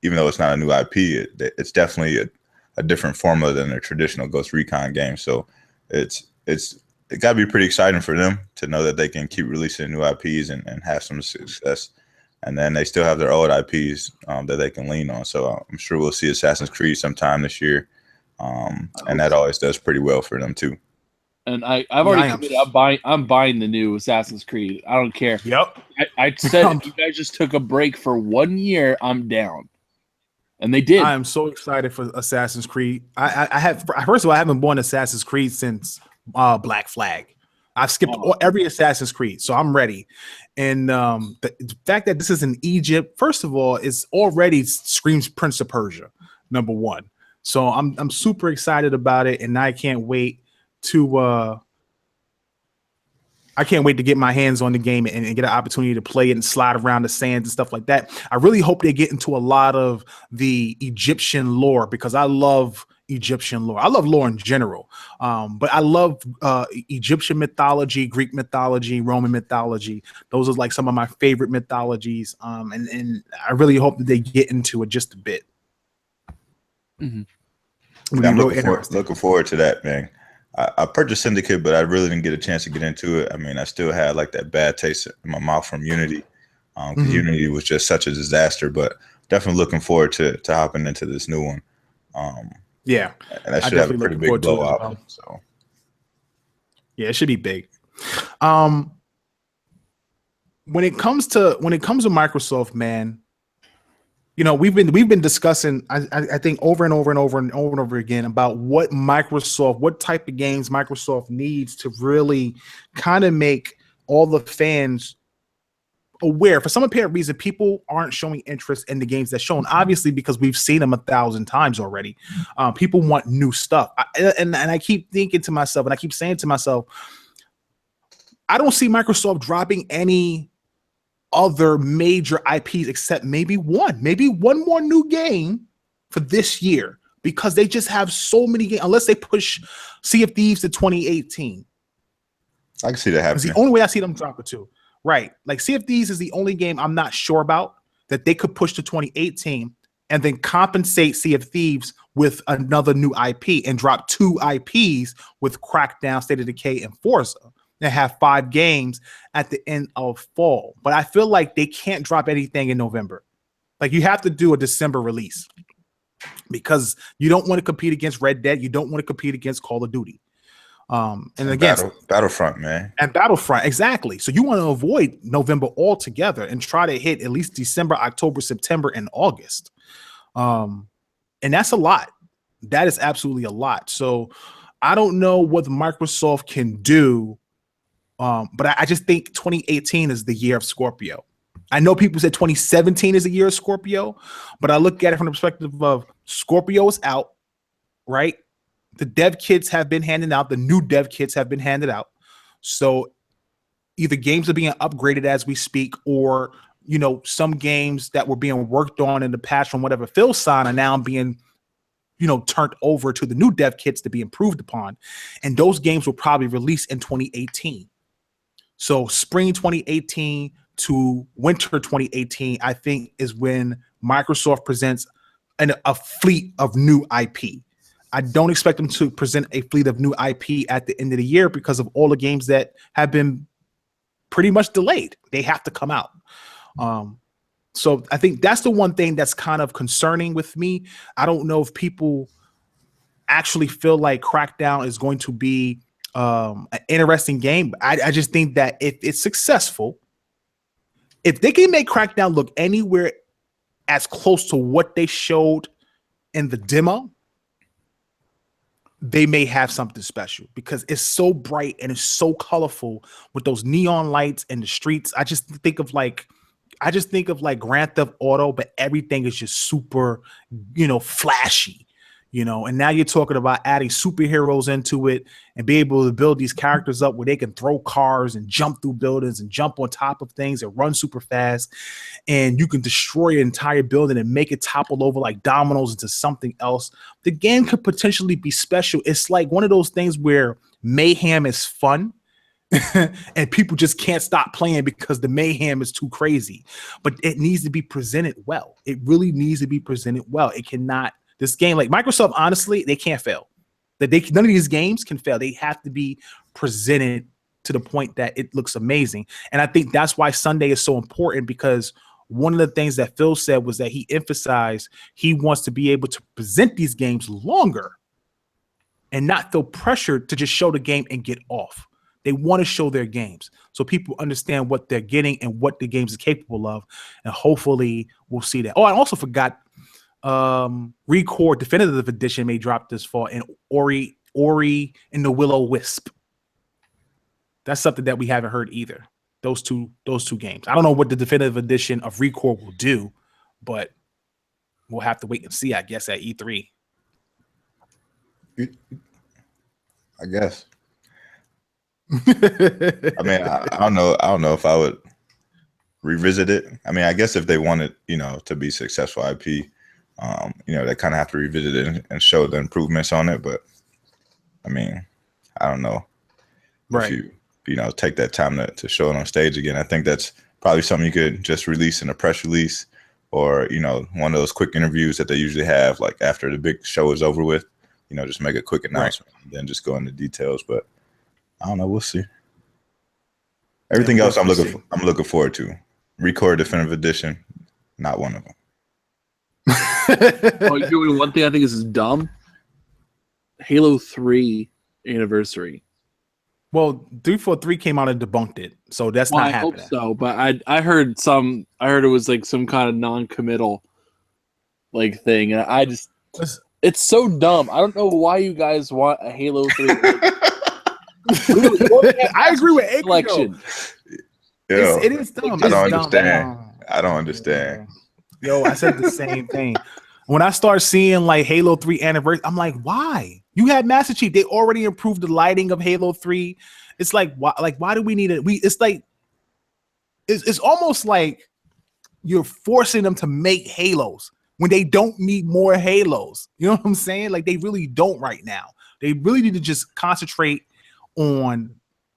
even though it's not a new IP, it's definitely a different formula than a traditional Ghost Recon game. So it got to be pretty exciting for them to know that they can keep releasing new IPs and have some success. And then they still have their old IPs that they can lean on. So I'm sure we'll see Assassin's Creed sometime this year. And that always does pretty well for them too. And I've already committed. I'm buying the new Assassin's Creed. I don't care. Yep. I said if you guys just took a break for 1 year, I'm down. And they did. I am so excited for Assassin's Creed. I have first of all, I haven't bought Assassin's Creed since Black Flag. I've skipped every Assassin's Creed, so I'm ready. And the fact that this is in Egypt, first of all, is already screams Prince of Persia, number one. So I'm super excited about it, and I can't wait to get my hands on the game and get an opportunity to play it and slide around the sands and stuff like that. I really hope they get into a lot of the Egyptian lore because I love Egyptian lore. I love lore in general, but I love Egyptian mythology, Greek mythology, Roman mythology. Those are like some of my favorite mythologies, and I really hope that they get into it just a bit. Mm-hmm. Yeah, I'm looking forward to that, man. I purchased Syndicate, but I really didn't get a chance to get into it. I mean, I still had like that bad taste in my mouth from Unity, because Unity was just such a disaster. But definitely looking forward to hopping into this new one. Yeah, and I should have a pretty big blowout. Well. So yeah, it should be big. When it comes to Microsoft, man, you know, we've been discussing, I think over and over again about what type of games Microsoft needs to really kind of make all the fans aware. For some apparent reason, people aren't showing interest in the games that's shown, obviously because we've seen them 1,000 times already. People want new stuff. And I keep thinking to myself, and I keep saying to myself, I don't see Microsoft dropping any other major IPs except maybe one more new game for this year, because they just have so many games, unless they push Sea of Thieves to 2018. I can see that happening. It's the only way I see them drop it to. Right. Like Sea of Thieves is the only game I'm not sure about that they could push to 2018 and then compensate Sea of Thieves with another new IP and drop 2 IPs with Crackdown, State of Decay, and Forza. And have 5 games at the end of fall. But I feel like they can't drop anything in November. Like you have to do a December release because you don't want to compete against Red Dead. You don't want to compete against Call of Duty. And again, Battlefront, man. And Battlefront, exactly. So you want to avoid November altogether and try to hit at least December, October, September, and August. And that's a lot. That is absolutely a lot. So I don't know what Microsoft can do. But I just think 2018 is the year of Scorpio. I know people said 2017 is the year of Scorpio, but I look at it from the perspective of Scorpio is out, right? The dev kits have been handed out. The new dev kits have been handed out. So either games are being upgraded as we speak, or, you know, some games that were being worked on in the past from whatever Phil signed are now being turned over to the new dev kits to be improved upon. And those games will probably release in 2018. So spring 2018 to winter 2018, I think, is when Microsoft presents a fleet of new IP. I don't expect them to present a fleet of new IP at the end of the year because of all the games that have been pretty much delayed. They have to come out. So I think that's the one thing that's kind of concerning with me. I don't know if people actually feel like Crackdown is going to be an interesting game. I just think that if it's successful, if they can make Crackdown look anywhere as close to what they showed in the demo, they may have something special because it's so bright and it's so colorful with those neon lights in the streets. I just think of like Grand Theft Auto, but everything is just super, flashy. And now you're talking about adding superheroes into it and be able to build these characters up where they can throw cars and jump through buildings and jump on top of things and run super fast. And you can destroy an entire building and make it topple over like dominoes into something else. The game could potentially be special. It's like one of those things where mayhem is fun and people just can't stop playing because the mayhem is too crazy. But it needs to be presented well. It really needs to be presented well. It cannot. This game, like Microsoft, honestly, they can't fail. None of these games can fail. They have to be presented to the point that it looks amazing. And I think that's why Sunday is so important, because one of the things that Phil said was that he emphasized he wants to be able to present these games longer and not feel pressured to just show the game and get off. They want to show their games so people understand what they're getting and what the games are capable of. And hopefully we'll see that. Oh, I also forgot, Recore Definitive Edition may drop this fall, and Ori and the Will-O-Wisp. That's something that we haven't heard either. Those two games. I don't know what the Definitive Edition of Recore will do, but we'll have to wait and see, I guess, at E3. I guess. I mean, I don't know. I don't know if I would revisit it. I mean, I guess if they wanted, to be successful IP, they kind of have to revisit it and show the improvements on it. But I mean, I don't know. Right. If you take that time to show it on stage again. I think that's probably something you could just release in a press release, or one of those quick interviews that they usually have like after the big show is over with. Just make a quick announcement and then just go into details. But I don't know. We'll see. Everything else I'm looking forward to. Record Definitive Edition, not one of them. You're doing one thing I think is dumb. Halo 3 anniversary. Well, 343 came out and debunked it, so that's not happening. I hope so, but I heard it was like some kind of non-committal like thing, and it's so dumb. I don't know why you guys want a Halo 3. I agree with A collection. It is dumb. I don't understand. I don't understand. Yo, I said the same thing. When I start seeing like Halo 3 anniversary, I'm like, why? You had Master Chief. They already improved the lighting of Halo 3. It's like, why do we need it? It's like, it's almost like you're forcing them to make Halos when they don't need more Halos. You know what I'm saying? Like, they really don't right now. They really need to just concentrate on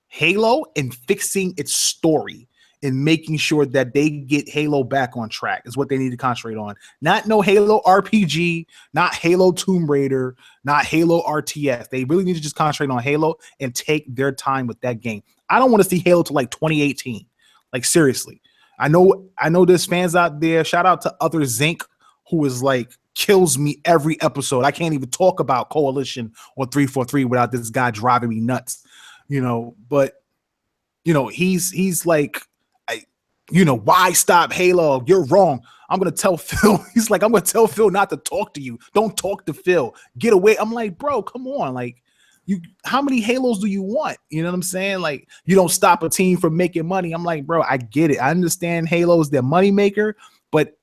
Halo and fixing its story and making sure that they get Halo back on track is what they need to concentrate on. Not no Halo RPG, not Halo Tomb Raider, not Halo RTS. They really need to just concentrate on Halo and take their time with that game. I don't want to see Halo to like 2018. Like, seriously. I know there's fans out there. Shout out to Other Zinc, who is like kills me every episode. I can't even talk about Coalition or 343 without this guy driving me nuts. But he's like, why stop Halo? You're wrong. I'm going to tell Phil. He's like, I'm going to tell Phil not to talk to you. Don't talk to Phil. Get away. I'm like, bro, come on. Like, how many Halos do you want? You know what I'm saying? Like, you don't stop a team from making money. I'm like, bro, I get it. I understand Halo is their money maker, but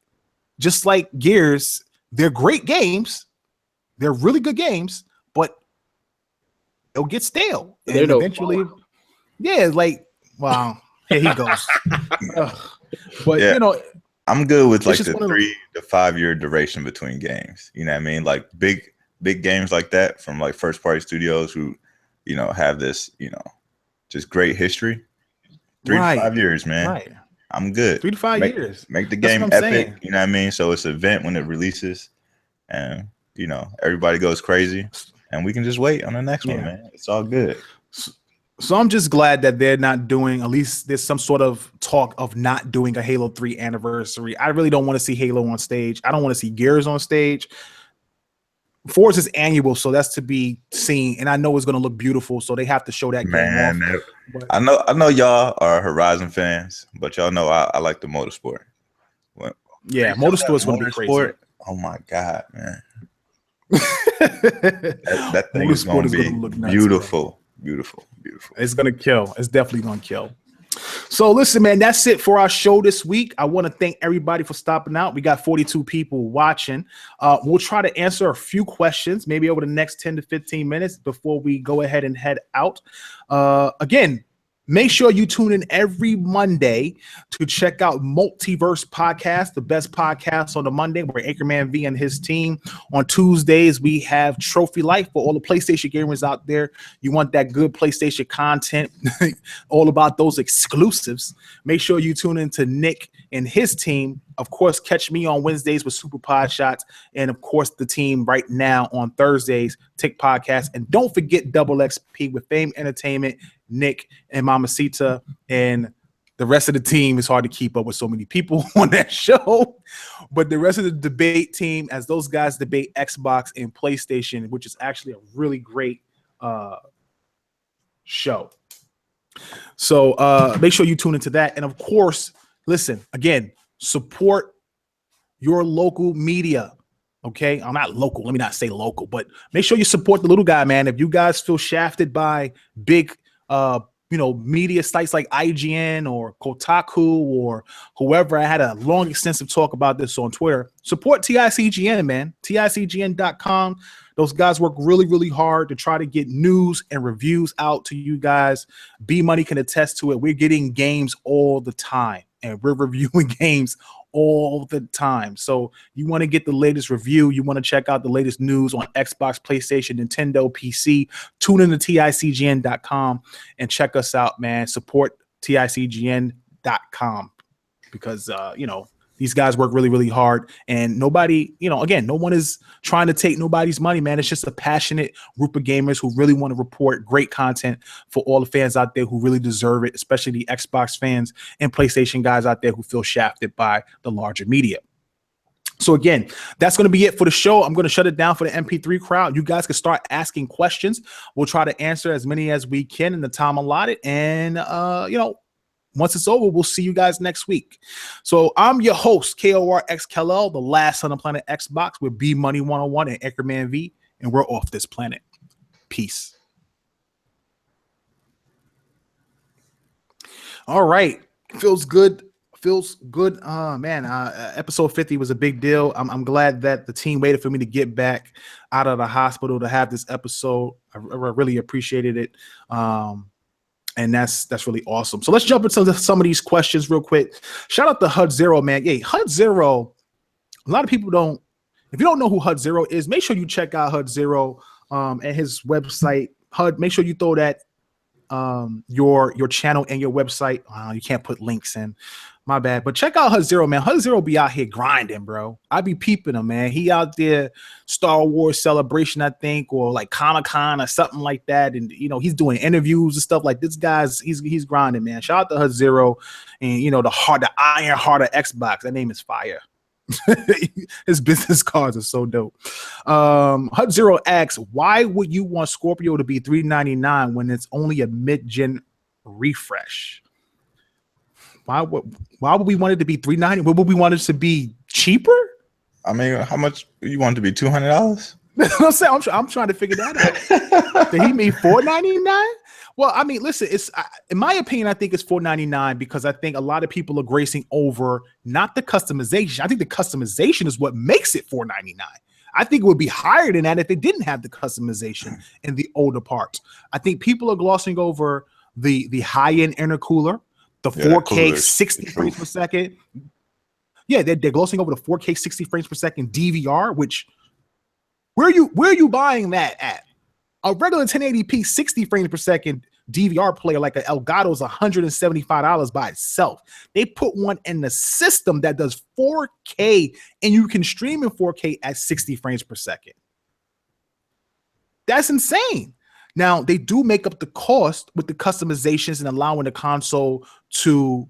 just like Gears, they're great games. They're really good games, but it'll get stale. And eventually, like, wow. Here he goes. But yeah, I'm good with like the 3 to 5 year duration between games. You know what I mean? Like big big games like that from like first party studios who, have this, just great history. 3 to 5 years, man. Right. I'm good. 3 to 5 years. Make the That's game what I'm epic. saying. You know what I mean? So it's an event when it releases, and everybody goes crazy, and we can just wait on the next one, man. It's all good. So I'm just glad that they're not doing, at least there's some sort of talk of not doing a Halo 3 anniversary. I really don't want to see Halo on stage. I don't want to see Gears on stage. Forza is annual, so that's to be seen, and I know it's going to look beautiful, so they have to show that game off. I know y'all are Horizon fans, but y'all know I like the motorsport. Motorsport is going to be crazy. Oh my god, man! that thing is going to be beautiful. Beautiful. It's gonna kill. It's definitely gonna kill. So listen, man, that's it for our show this week. I want to thank everybody for stopping out. We got 42 people watching. We'll try to answer a few questions, maybe over the next 10 to 15 minutes before we go ahead and head out. Again, make sure you tune in every Monday to check out Multiverse Podcast, the best podcast on the Monday, where Anchorman V and his team. On Tuesdays, we have Trophy Life for all the PlayStation gamers out there. You want that good PlayStation content, all about those exclusives. Make sure you tune in to Nick and his team. Of course, catch me on Wednesdays with Super Pod Shots. And of course, the team right now on Thursdays, Tick Podcast. And don't forget Double XP with Fame Entertainment, Nick and Mamacita, and the rest of the team. Is hard to keep up with so many people on that show, but the rest of the debate team, as those guys debate Xbox and PlayStation, which is actually a really great show. So make sure you tune into that. And of course, listen, again, support your local media. Okay, I'm not local. Let me not say local, but make sure you support the little guy, man. If you guys feel shafted by big media sites like IGN or Kotaku or whoever, I had a long, extensive talk about this on Twitter. Support TICGN, man. TICGN.com. Those guys work really, really hard to try to get news and reviews out to you guys. B Money can attest to it. We're getting games all the time, and we're reviewing games all the time. So you want to get the latest review, you want to check out the latest news on Xbox, PlayStation, Nintendo, PC, tune in to TICGN.com and check us out, man. Support TICGN.com because, these guys work really, really hard, and nobody, again, no one is trying to take nobody's money, man. It's just a passionate group of gamers who really want to report great content for all the fans out there who really deserve it, especially the Xbox fans and PlayStation guys out there who feel shafted by the larger media. So again, that's going to be it for the show. I'm going to shut it down for the MP3 crowd. You guys can start asking questions. We'll try to answer as many as we can in the time allotted. And, once it's over, we'll see you guys next week. So I'm your host, KORXKLL, the last son of planet Xbox with B Money 101 and Anchorman V, and we're off this planet. Peace. All right. Feels good. Episode 50 was a big deal. I'm glad that the team waited for me to get back out of the hospital to have this episode. I really appreciated it. And that's really awesome. So let's jump into some of these questions real quick. Shout out to HUD Zero, man. Yeah, HUD Zero. A lot of people don't. If you don't know who HUD Zero is, make sure you check out HUD Zero and his website. HUD. Make sure you throw that your channel and your website. You can't put links in. My bad. But check out HUD Zero, man. HUD Zero be out here grinding, bro. I be peeping him, man. He out there Star Wars Celebration, I think, or like Comic-Con or something like that. And, he's doing interviews and stuff like this. Guy's he's grinding, man. Shout out to HUD Zero and, the iron heart of Xbox. That name is fire. His business cards are so dope. HUD Zero asks, why would you want Scorpio to be $399 when it's only a mid-gen refresh? Why would we want it to be $390? What would we want it to be cheaper? I mean, how much you want it to be? $200? I'm trying to figure that out. Did he mean $499? Well, I mean, listen, it's in my opinion, I think it's $499 because I think a lot of people are gracing over not the customization. I think the customization is what makes it $499. I think it would be higher than that if they didn't have the customization in the older parts. I think people are glossing over the high-end intercooler. The 4K 60 frames per second. Yeah, they're glossing over the 4K 60 frames per second DVR, which Where are you buying that at? A regular 1080p 60 frames per second DVR player like an Elgato is $175 by itself. They put one in the system that does 4K and you can stream in 4K at 60 frames per second. That's insane. Now, they do make up the cost with the customizations and allowing the console to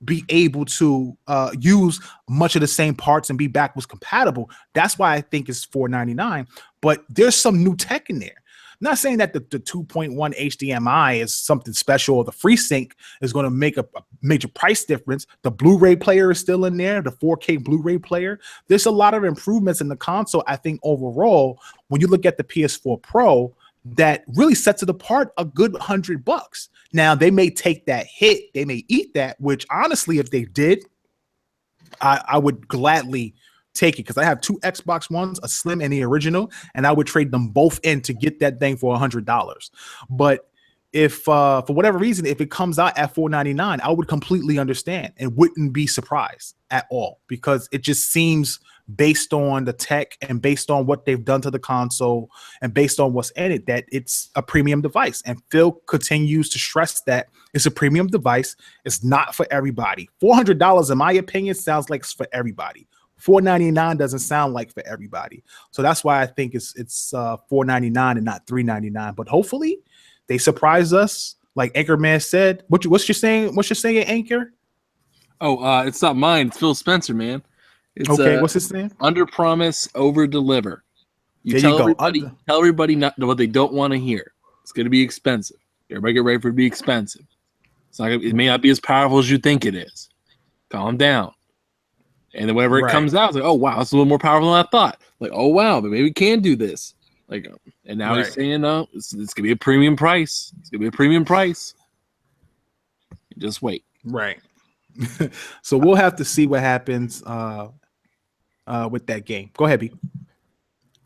be able to use much of the same parts and be backwards compatible. That's why I think it's $499. But there's some new tech in there. I'm not saying that the 2.1 HDMI is something special or the FreeSync is going to make a major price difference. The Blu-ray player is still in there, the 4K Blu-ray player. There's a lot of improvements in the console, I think, overall, when you look at the PS4 Pro, that really sets it apart a good $100. Now, they may take that hit, they may eat that, which honestly, if they did, I would gladly take it because I have two Xbox Ones, a Slim and the original, and I would trade them both in to get that thing for $100. But if for whatever reason, if it comes out at $499, I would completely understand and wouldn't be surprised at all because it just seems based on the tech and based on what they've done to the console and based on what's in it, that it's a premium device. And Phil continues to stress that it's a premium device. It's not for everybody. $400, in my opinion, sounds like it's for everybody. $499 doesn't sound like for everybody. So that's why I think it's $499 and not $399. But hopefully they surprise us. Like Anchorman said, what's your saying? What's your saying, Anchor? Oh, it's not mine. It's Phil Spencer, man. It's, okay, what's his name? Under promise, over deliver. There you go. Tell everybody not what they don't want to hear. It's going to be expensive. Everybody get ready for it to be expensive. It may not be as powerful as you think it is. Calm down. And then whenever it comes out, it's like, oh wow, it's a little more powerful than I thought. Like, oh wow, but maybe we can do this. Like, and now he's saying, no, it's gonna be a premium price. It's gonna be a premium price. Just wait. Right. So we'll have to see what happens with that game. Go ahead, B.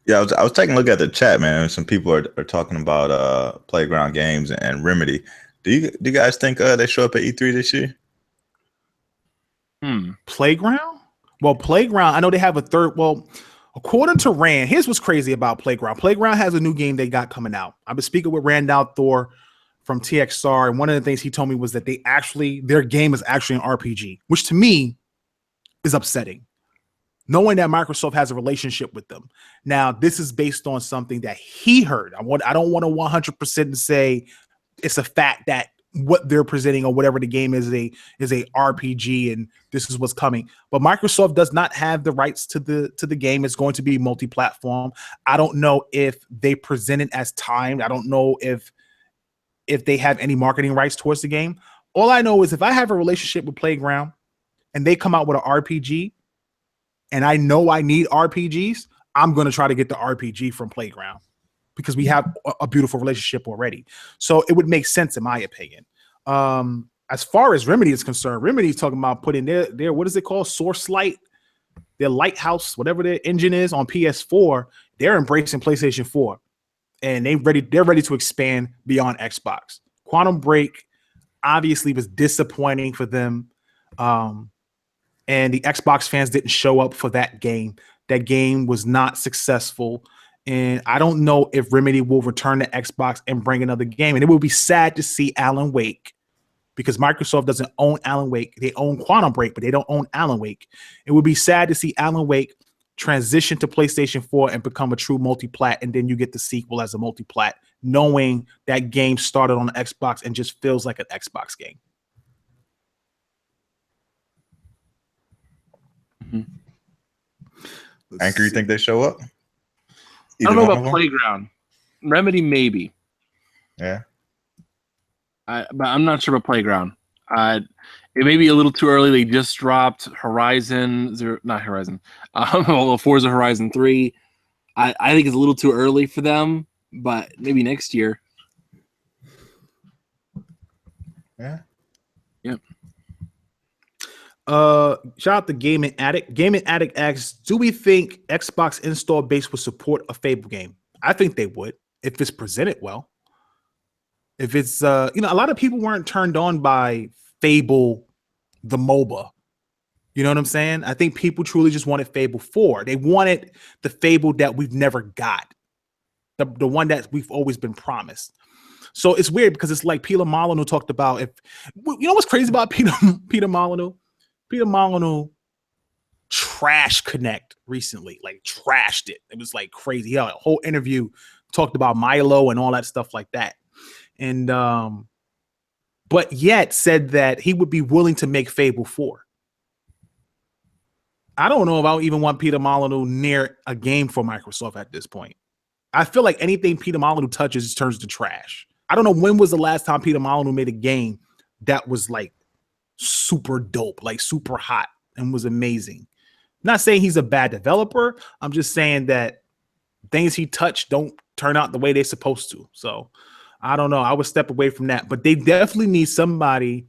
Yeah, I was taking a look at the chat, man. Some people are talking about Playground Games and Remedy. Do you guys think they show up at E3 this year? Playground? Well, Playground, I know they have a third. Well, according to Rand, here's what's crazy about Playground. Playground has a new game they got coming out. I've been speaking with Randall Thor from TXR, and one of the things he told me was that their game is actually an RPG, which to me is upsetting. Knowing that Microsoft has a relationship with them. Now, this is based on something that he heard. I don't want to 100% say it's a fact that what they're presenting or whatever the game is a RPG and this is what's coming. But Microsoft does not have the rights to the game. It's going to be multi-platform. I don't know if they present it as timed. I don't know if they have any marketing rights towards the game. All I know is if I have a relationship with Playground and they come out with an RPG and I know I need RPGs, I'm going to try to get the RPG from Playground because we have a beautiful relationship already. So it would make sense in my opinion. As far as Remedy is concerned, Remedy is talking about putting their what is it called? Source Light, their Lighthouse, whatever their engine is on PS4. They're embracing PlayStation 4 and they're ready to expand beyond Xbox. Quantum Break obviously was disappointing for them. And the Xbox fans didn't show up for that game. That game was not successful. And I don't know if Remedy will return to Xbox and bring another game. And it would be sad to see Alan Wake because Microsoft doesn't own Alan Wake. They own Quantum Break, but they don't own Alan Wake. It would be sad to see Alan Wake transition to PlayStation 4 and become a true multi-plat. And then you get the sequel as a multi-plat, knowing that game started on the Xbox and just feels like an Xbox game. Anchor, you think they show up? I don't know about Playground. Remedy, maybe. Yeah. But I'm not sure about Playground. It may be a little too early. They just dropped Horizon Zero, not Horizon. Forza Horizon 3. I think it's a little too early for them, but maybe next year. Yeah. Yep. Shout out to Gaming Addict. Gaming Addict asks, do we think Xbox install base would support a Fable game? I think they would if it's presented well. If it's a lot of people weren't turned on by Fable the MOBA. You know what I'm saying? I think people truly just wanted Fable 4. They wanted the Fable that we've never got, the one that we've always been promised. So it's weird because it's like Peter Molyneux talked about. If you know what's crazy about Peter Molyneux? Peter Molyneux trashed Connect recently, like trashed it. It was like crazy. He had a whole interview, talked about Milo and all that stuff like that. And but yet said that he would be willing to make Fable 4. I don't know if I would even want Peter Molyneux near a game for Microsoft at this point. I feel like anything Peter Molyneux touches turns to trash. I don't know when was the last time Peter Molyneux made a game that was like super dope, like super hot and was amazing. I'm not saying he's a bad developer. I'm just saying that things he touched don't turn out the way they're supposed to. So I don't know. I would step away from that, but they definitely need somebody,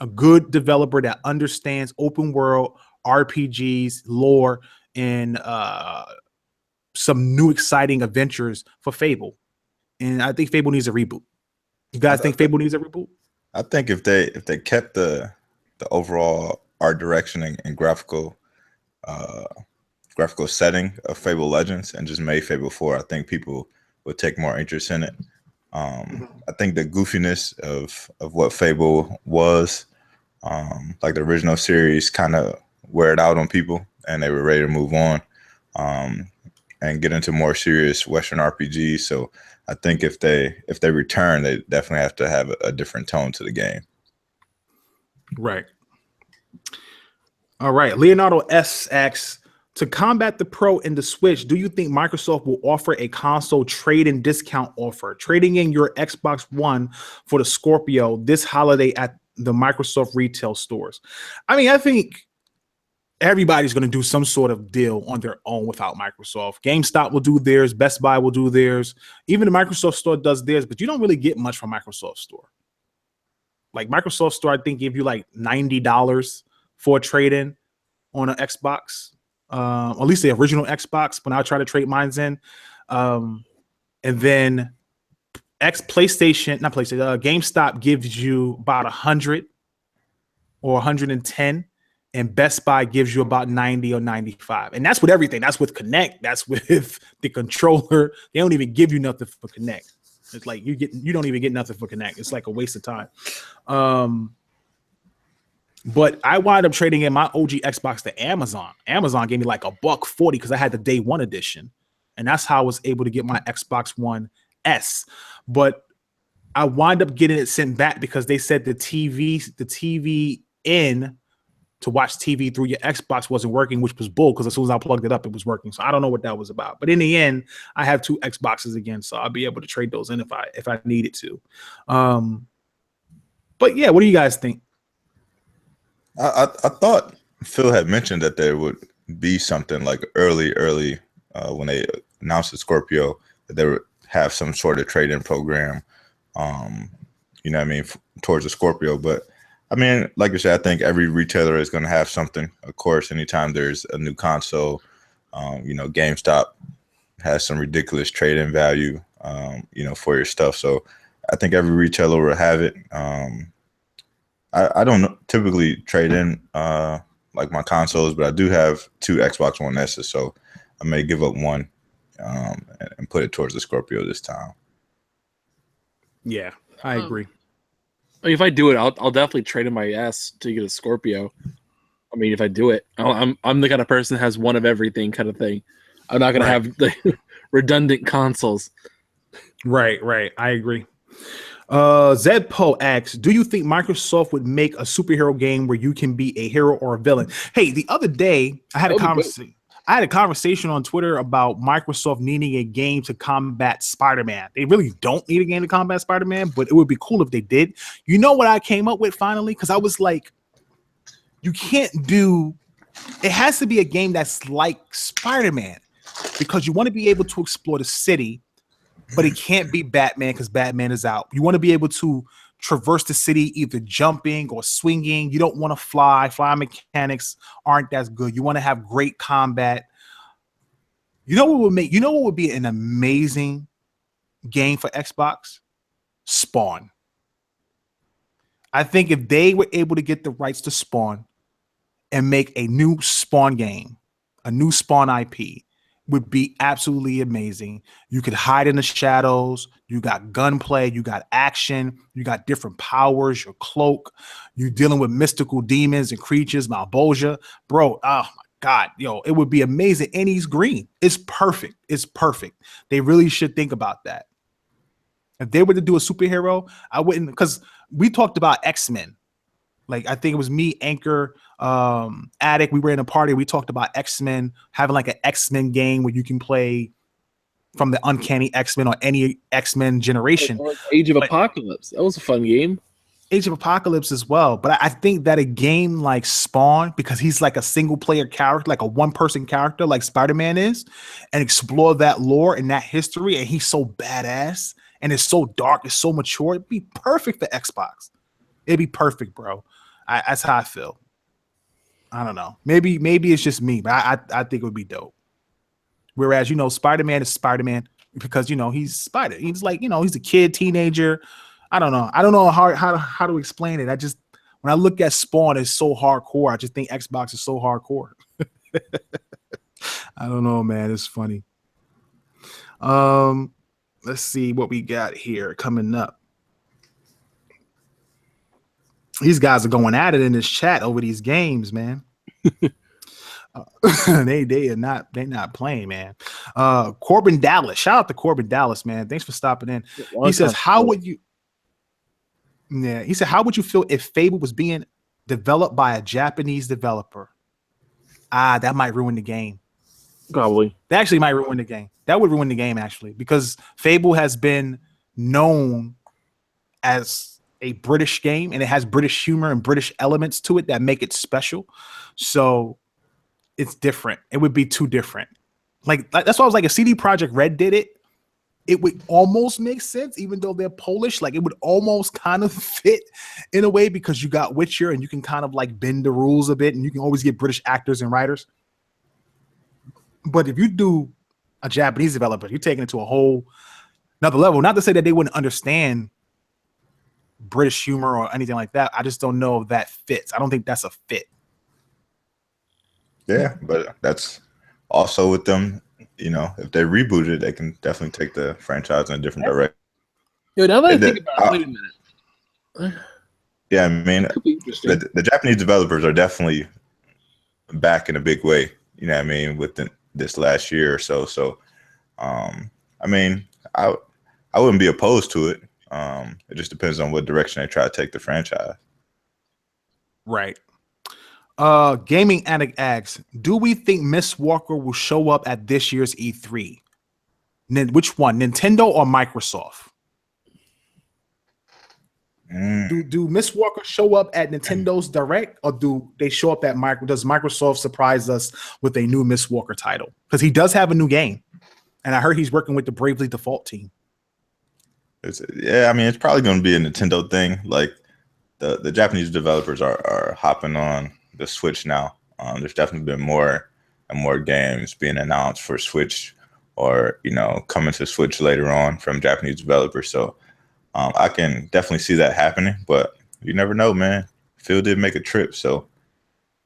a good developer that understands open world RPGs, lore, and some new exciting adventures for Fable. And I think Fable needs a reboot. You guys think Fable needs a reboot? I think if they kept the overall art direction and graphical setting of Fable Legends and just made Fable 4, I think people would take more interest in it. I think the goofiness of what Fable was, like the original series, kind of wear it out on people, and they were ready to move on and get into more serious Western RPGs. So I think if they return, they definitely have to have a different tone to the game. Right. All right. Leonardo S asks, to combat the Pro and the Switch, do you think Microsoft will offer a console trade-in discount offer, trading in your Xbox One for the Scorpio this holiday at the Microsoft retail stores? I mean, I think everybody's going to do some sort of deal on their own without Microsoft. GameStop will do theirs. Best Buy will do theirs. Even the Microsoft store does theirs, but you don't really get much from Microsoft store. Like Microsoft store, I think give you like $90 for a trade-in on an Xbox. At least the original Xbox when I try to trade mines in. And then GameStop gives you about 100 or 110, and Best Buy gives you about 90 or 95. And that's with everything. That's with Kinect. That's with the controller. They don't even give you nothing for Kinect. It's like you don't even get nothing for Kinect. It's like a waste of time. But I wound up trading in my OG Xbox to Amazon. Amazon gave me like $140 because I had the day one edition. And that's how I was able to get my Xbox One S. But I wound up getting it sent back because they said the TV in to watch TV through your Xbox wasn't working, which was bull because as soon as I plugged it up, it was working. So I don't know what that was about. But in the end, I have 2 Xboxes again, so I'll be able to trade those in if I needed to. But yeah, what do you guys think? I thought Phil had mentioned that there would be something like early when they announced the Scorpio, that they would have some sort of trade-in program, you know what I mean, towards the Scorpio. But I mean, like I said, I think every retailer is going to have something. Of course, anytime there's a new console, you know, GameStop has some ridiculous trade-in value, you know, for your stuff. So I think every retailer will have it. I don't typically trade in like my consoles, but I do have 2 Xbox One S's, so I may give up one and put it towards the Scorpio this time. Yeah, I agree. If I do it, I'll definitely trade in my S to get a Scorpio. I mean, if I do it, I'm the kind of person that has one of everything kind of thing. I'm not going to have the redundant consoles. Right. I agree. Zedpo asks, do you think Microsoft would make a superhero game where you can be a hero or a villain? Hey, the other day I had a conversation on Twitter about Microsoft needing a game to combat Spider-Man. They really don't need a game to combat Spider-Man, but it would be cool if they did. You know what I came up with finally? Because I was like, you can't do, it has to be a game that's like Spider-Man because you want to be able to explore the city, but it can't be Batman because Batman is out. You want to be able to traverse the city either jumping or swinging. You don't want to fly. Fly mechanics aren't that good. You want to have great combat. You know what would be an amazing game for Xbox? Spawn. I think if they were able to get the rights to Spawn and make a new Spawn game, a new Spawn IP would be absolutely amazing. You could hide in the shadows. You got gunplay. You got action. You got different powers. Your cloak. You're dealing with mystical demons and creatures. Malbolgia, bro. Oh my God, yo, it would be amazing. And he's green. It's perfect. It's perfect. They really should think about that. If they were to do a superhero, I wouldn't, because we talked about X-Men. Like, I think it was me, Anchor, Attic. We were in a party. We talked about X-Men, having like an X-Men game where you can play from the Uncanny X-Men or any X-Men generation. Age of Apocalypse. That was a fun game. Age of Apocalypse as well. But I think that a game like Spawn, because he's like a single player character, like a one-person character like Spider-Man is, and explore that lore and that history, and he's so badass and it's so dark, it's so mature, it'd be perfect for Xbox. It'd be perfect, bro. That's how I feel. I don't know. Maybe it's just me, but I think it would be dope. Whereas, Spider-Man is Spider-Man because, he's Spider. He's like, he's a kid, teenager. I don't know. I don't know how to explain it. When I look at Spawn, it's so hardcore. I just think Xbox is so hardcore. I don't know, man. It's funny. Let's see what we got here coming up. These guys are going at it in this chat over these games, man. They're not playing, man. Corbin Dallas, shout out to Corbin Dallas, man. Thanks for stopping in. He says, how would you feel if Fable was being developed by a Japanese developer? That might ruin the game. Probably. That actually might ruin the game. That would ruin the game, actually, because Fable has been known as a British game, and it has British humor and British elements to it that make it special. So it's different. It would be too different. Like that's why I was like, if CD Projekt Red did it, it would almost make sense, even though they're Polish. Like, it would almost kind of fit in a way because you got Witcher and you can kind of like bend the rules a bit, and you can always get British actors and writers. But if you do a Japanese developer, you're taking it to a whole another level. Not to say that they wouldn't understand British humor or anything like that. I just don't know if that fits. I don't think that's a fit. Yeah, but that's also with them. If they reboot it, they can definitely take the franchise in a different direction. Yo, now that I think about it, wait a minute. Yeah, I mean, the Japanese developers are definitely back in a big way. You know what I mean? Within this last year or so. So, I mean, I wouldn't be opposed to it. It just depends on what direction they try to take the franchise. Right. Gaming Addict asks, do we think Miss Walker will show up at this year's E3? Which one, Nintendo or Microsoft? Do Miss Walker show up at Nintendo's Direct, or do they show up at does Microsoft surprise us with a new Miss Walker title? Because he does have a new game, and I heard he's working with the Bravely Default team. I mean, it's probably going to be a Nintendo thing. Like the Japanese developers are hopping on the Switch now. There's definitely been more and more games being announced for Switch, or coming to Switch later on from Japanese developers. So I can definitely see that happening. But you never know, man. Phil did make a trip, so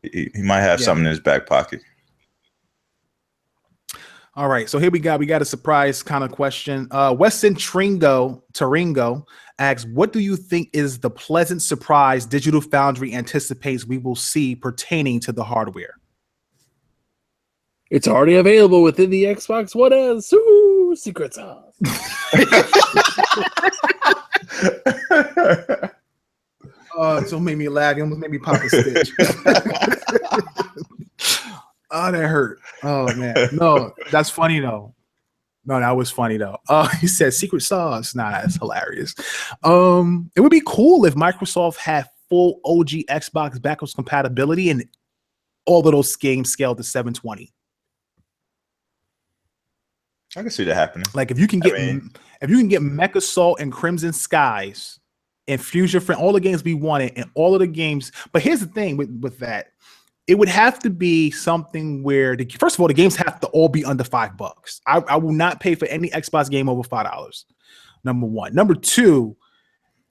he might have something in his back pocket. All right, so here we got a surprise kind of question. Weston Taringo asks, what do you think is the pleasant surprise Digital Foundry anticipates we will see pertaining to the hardware? It's already available within the Xbox One S. Ooh, secret sauce. So made me laugh. It almost made me pop a stitch. Oh, that hurt. Oh, man. No, that's funny, though. No, that was funny, though. He said secret sauce. Nah, that's hilarious. It would be cool if Microsoft had full OG Xbox backwards compatibility and all of those games scaled to 720. I can see that happening. Like, if you can get Mecha Assault and Crimson Skies and Fusion Friend, all the games we wanted, and all of the games. But here's the thing with that. It would have to be something where, first of all, the games have to all be under $5. I will not pay for any Xbox game over $5. Number one. Number two,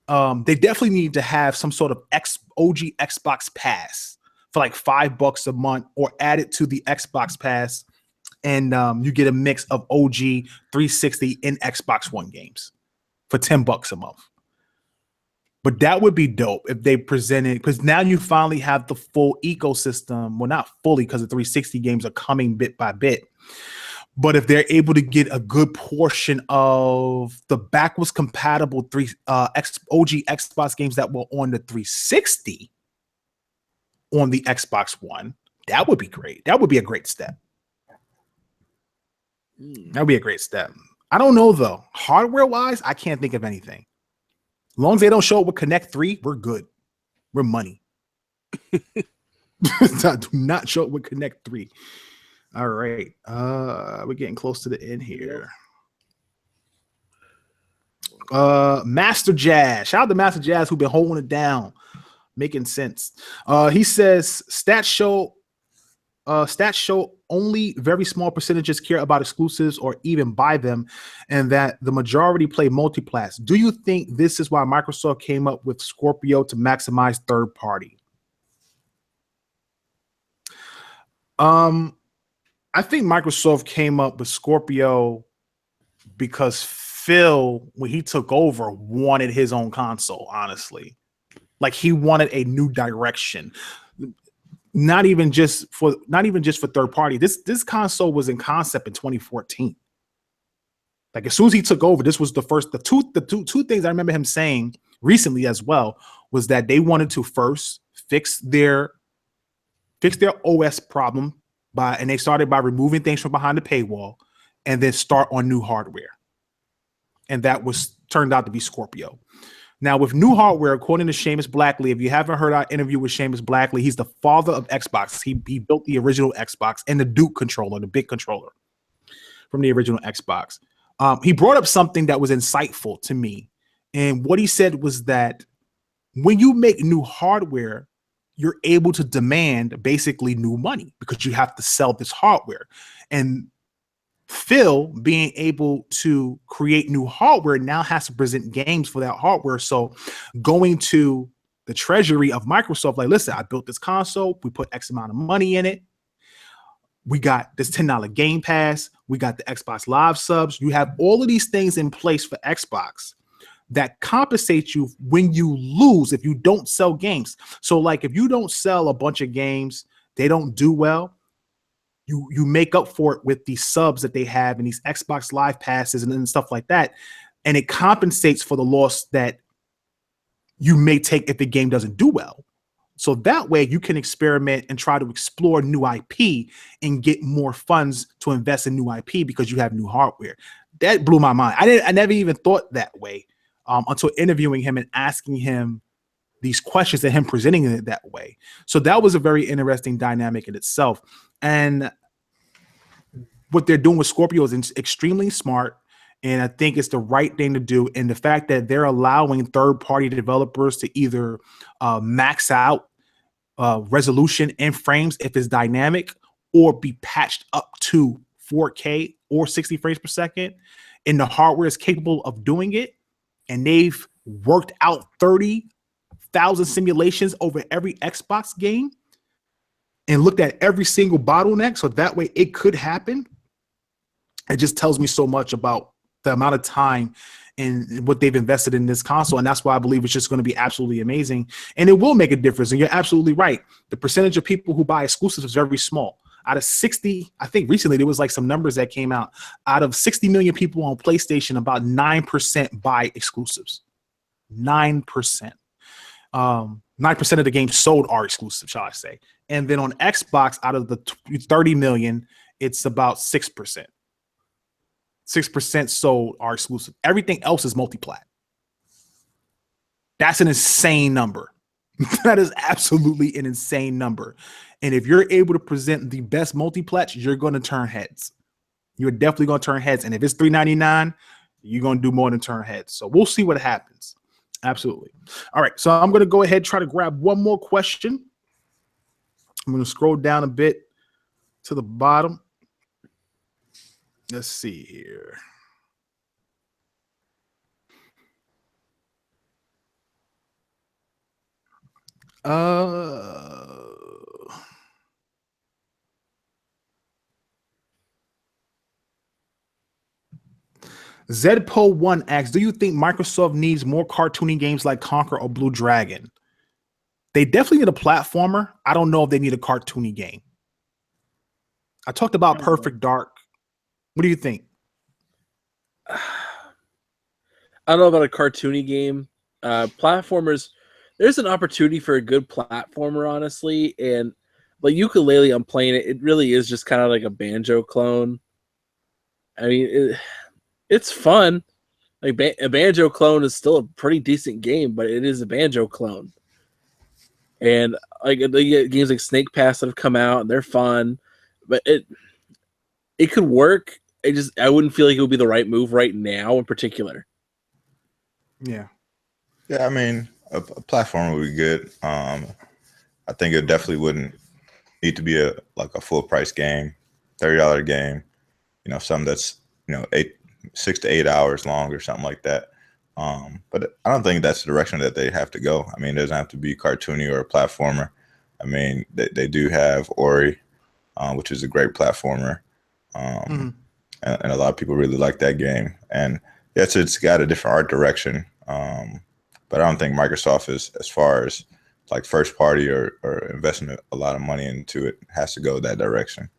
they definitely need to have some sort of OG Xbox Pass for like $5 a month, or add it to the Xbox Pass, and you get a mix of OG 360 and Xbox One games for $10 a month. But that would be dope if they presented, because now you finally have the full ecosystem. Well, not fully, because the 360 games are coming bit by bit. But if they're able to get a good portion of the backwards compatible OG Xbox games that were on the 360 on the Xbox One, that would be great. That would be a great step. That would be a great step. I don't know, though. Hardware-wise, I can't think of anything. As long as they don't show up with Connect 3, we're good. We're money. Do not show up with Connect 3. All right. We're getting close to the end here. Master Jazz. Shout out to Master Jazz, who've been holding it down, making sense. He says stats show only very small percentages care about exclusives or even buy them, and that the majority play multiplats. Do you think this is why Microsoft came up with Scorpio to maximize third party? I think Microsoft came up with Scorpio because Phil, when he took over, wanted his own console, honestly. Like, he wanted a new direction. Not even just for third party. This console was in concept in 2014. Like, as soon as he took over, this was the two things I remember him saying recently as well, was that they wanted to first fix their OS problem and they started by removing things from behind the paywall, and then start on new hardware. And that turned out to be Scorpio. Now, with new hardware, according to Seamus Blackley, if you haven't heard our interview with Seamus Blackley, he's the father of Xbox. He built the original Xbox and the Duke controller, the big controller from the original Xbox. He brought up something that was insightful to me. And what he said was that when you make new hardware, you're able to demand basically new money because you have to sell this hardware. And Phil, being able to create new hardware, now has to present games for that hardware. So going to the treasury of Microsoft, like, listen, I built this console. We put X amount of money in it. We got this $10 Game Pass. We got the Xbox Live subs. You have all of these things in place for Xbox that compensate you when you lose, if you don't sell games. So, like, if you don't sell a bunch of games, they don't do well, you make up for it with these subs that they have and these Xbox Live passes and stuff like that. And it compensates for the loss that you may take if the game doesn't do well. So that way you can experiment and try to explore new IP and get more funds to invest in new IP because you have new hardware. That blew my mind. I never even thought that way until interviewing him and asking him these questions and him presenting it that way. So that was a very interesting dynamic in itself. And what they're doing with Scorpio is extremely smart. And I think it's the right thing to do. And the fact that they're allowing third-party developers to either max out resolution and frames if it's dynamic, or be patched up to 4K or 60 frames per second, and the hardware is capable of doing it. And they've worked out 30,000 simulations over every Xbox game and looked at every single bottleneck, so that way it could happen. It just tells me so much about the amount of time and what they've invested in this console. And that's why I believe it's just going to be absolutely amazing. And it will make a difference. And you're absolutely right. The percentage of people who buy exclusives is very small. Out of 60, I think recently there was like some numbers that came out. Out of 60 million people on PlayStation, about 9% buy exclusives. 9%. 9% of the games sold are exclusive, shall I say. And then on Xbox, out of the 30 million, it's about 6%. 6% sold are exclusive. Everything else is multi-plat. That's an insane number. That is absolutely an insane number. And if you're able to present the best multi-plats, you're going to turn heads. You're definitely going to turn heads. And if it's $3.99, you're going to do more than turn heads. So we'll see what happens. Absolutely. All right. So I'm going to go ahead and try to grab one more question. I'm going to scroll down a bit to the bottom. Let's see here. Zedpo1 asks, do you think Microsoft needs more cartoony games like Conquer or Blue Dragon? They definitely need a platformer. I don't know if they need a cartoony game. I talked about Perfect Dark. What do you think? I don't know about a cartoony game. Platformers, there's an opportunity for a good platformer, honestly. And like Yooka-Laylee, I'm playing it. It really is just kind of like a Banjo clone. I mean, it's fun. Like a Banjo clone is still a pretty decent game, but it is a Banjo clone. And like the games like Snake Pass that have come out, and they're fun, but it could work. I wouldn't feel like it would be the right move right now in particular. Yeah. Yeah, I mean, a platform would be good. I think it definitely wouldn't need to be a full price game, $30 game. Something that's 6 to 8 hours long or something like that. But I don't think that's the direction that they have to go. I mean, it doesn't have to be cartoony or a platformer. I mean, they do have Ori, which is a great platformer. And a lot of people really like that game. And yes, it's got a different art direction. But I don't think Microsoft is, as far as like first party or investing a lot of money into it, has to go that direction.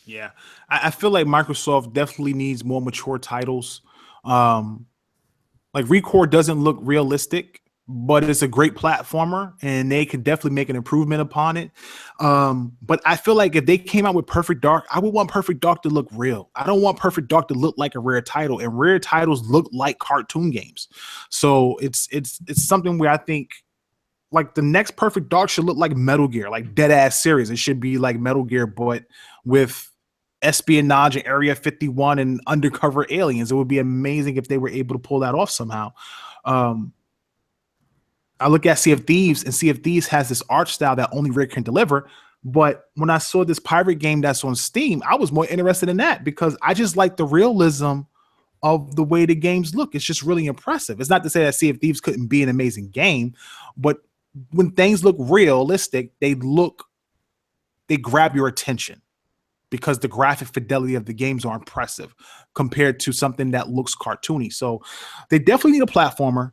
Yeah. I feel like Microsoft definitely needs more mature titles. Like Recore doesn't look realistic, but it's a great platformer and they can definitely make an improvement upon it. But I feel like if they came out with Perfect Dark, I would want Perfect Dark to look real. I don't want Perfect Dark to look like a Rare title, and Rare titles look like cartoon games. So it's something where I think like the next Perfect Dark should look like Metal Gear, like dead ass serious. It should be like Metal Gear, but with espionage and Area 51 and undercover aliens. It would be amazing if they were able to pull that off somehow. I look at Sea of Thieves, and Sea of Thieves has this art style that only Rare can deliver. But when I saw this pirate game that's on Steam, I was more interested in that because I just like the realism of the way the games look. It's just really impressive. It's not to say that Sea of Thieves couldn't be an amazing game, but when things look realistic, they grab your attention because the graphic fidelity of the games are impressive compared to something that looks cartoony. So they definitely need a platformer.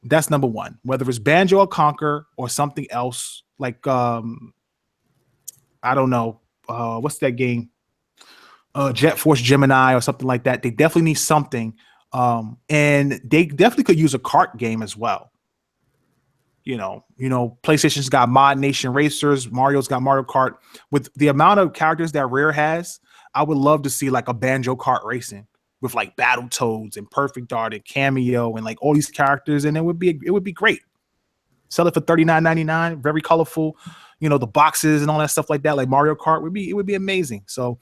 That's number one. Whether it's Banjo or Conquer or something else, like I don't know, what's that game? Jet Force Gemini or something like that. They definitely need something, and they definitely could use a kart game as well. PlayStation's got Mod Nation Racers, Mario's got Mario Kart. With the amount of characters that Rare has, I would love to see like a Banjo Kart Racing with like Battletoads and Perfect Dark and Cameo and like all these characters, and it would be great. Sell it for $39.99, very colorful. The boxes and all that stuff like that, like Mario Kart would be amazing. So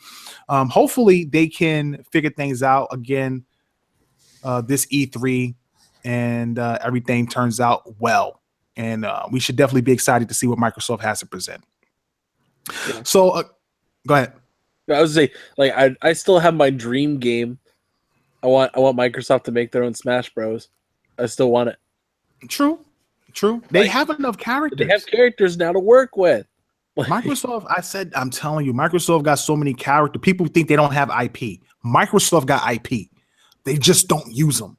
hopefully they can figure things out again this E3 and everything turns out well. And we should definitely be excited to see what Microsoft has to present. Yeah. So go ahead. I was say, like, I still have my dream game. I want Microsoft to make their own Smash Bros. I still want it. True. They have enough characters. They have characters now to work with. Microsoft, I'm telling you, Microsoft got so many characters. People think they don't have IP. Microsoft got IP. They just don't use them.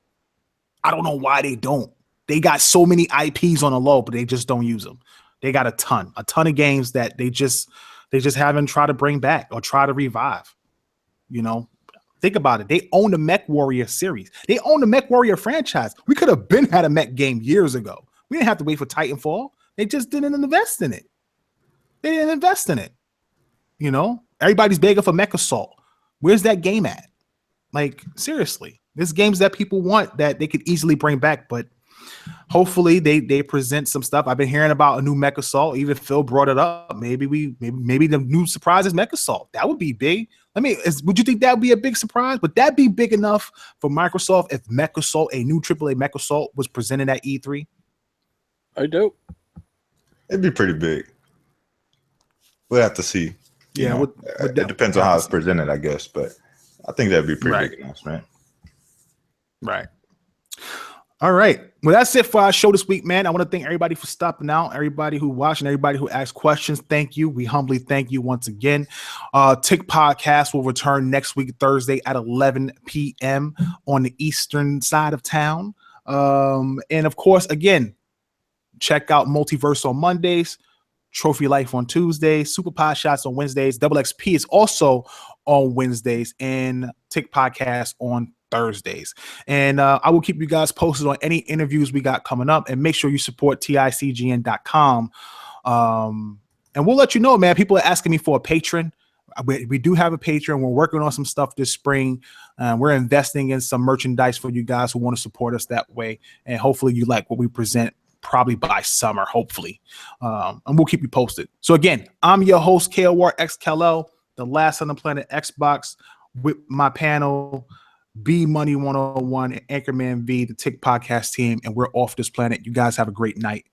I don't know why they don't. They got so many IPs on the low, but they just don't use them. They got a ton of games that they just haven't tried to bring back or try to revive. Think about it. They own the Mech Warrior series. They own the Mech Warrior franchise. We could have had a Mech game years ago. We didn't have to wait for Titanfall. They just didn't invest in it. Everybody's begging for Mech Assault. Where's that game at? Like, seriously, there's games that people want that they could easily bring back, but hopefully they present some stuff. I've been hearing about a new Mech Assault. Even Phil brought it up. Maybe the new surprise is Mech Assault. That would be big. Would you think that would be a big surprise? Would that be big enough for Microsoft if Mech Assault, a new AAA Mech Assault, was presented at E3? I do. It'd be pretty big. We'll have to see. Yeah, it depends on how it's presented, I guess. But I think that'd be a pretty big announcement. Right. All right. Well, that's it for our show this week, man. I want to thank everybody for stopping out, everybody who watched, and everybody who asked questions. Thank you. We humbly thank you once again. Tick Podcast will return next week, Thursday at 11 p.m. on the eastern side of town. And of course, again, check out Multiverse on Mondays, Trophy Life on Tuesdays, Super Pod Shots on Wednesdays. Double XP is also on Wednesdays, and Tick Podcast on Thursdays. And I will keep you guys posted on any interviews we got coming up, and make sure you support TICGN.com. And we'll let you know, man. People are asking me for a patron. We do have a Patreon. We're working on some stuff this spring. We're investing in some merchandise for you guys who want to support us that way. And hopefully you like what we present probably by summer, hopefully. And we'll keep you posted. So again, I'm your host, KLWar XKL, the last on the planet Xbox, with my panel, B Money 101 and Anchorman V, the Tick Podcast team. And we're off this planet. You guys have a great night.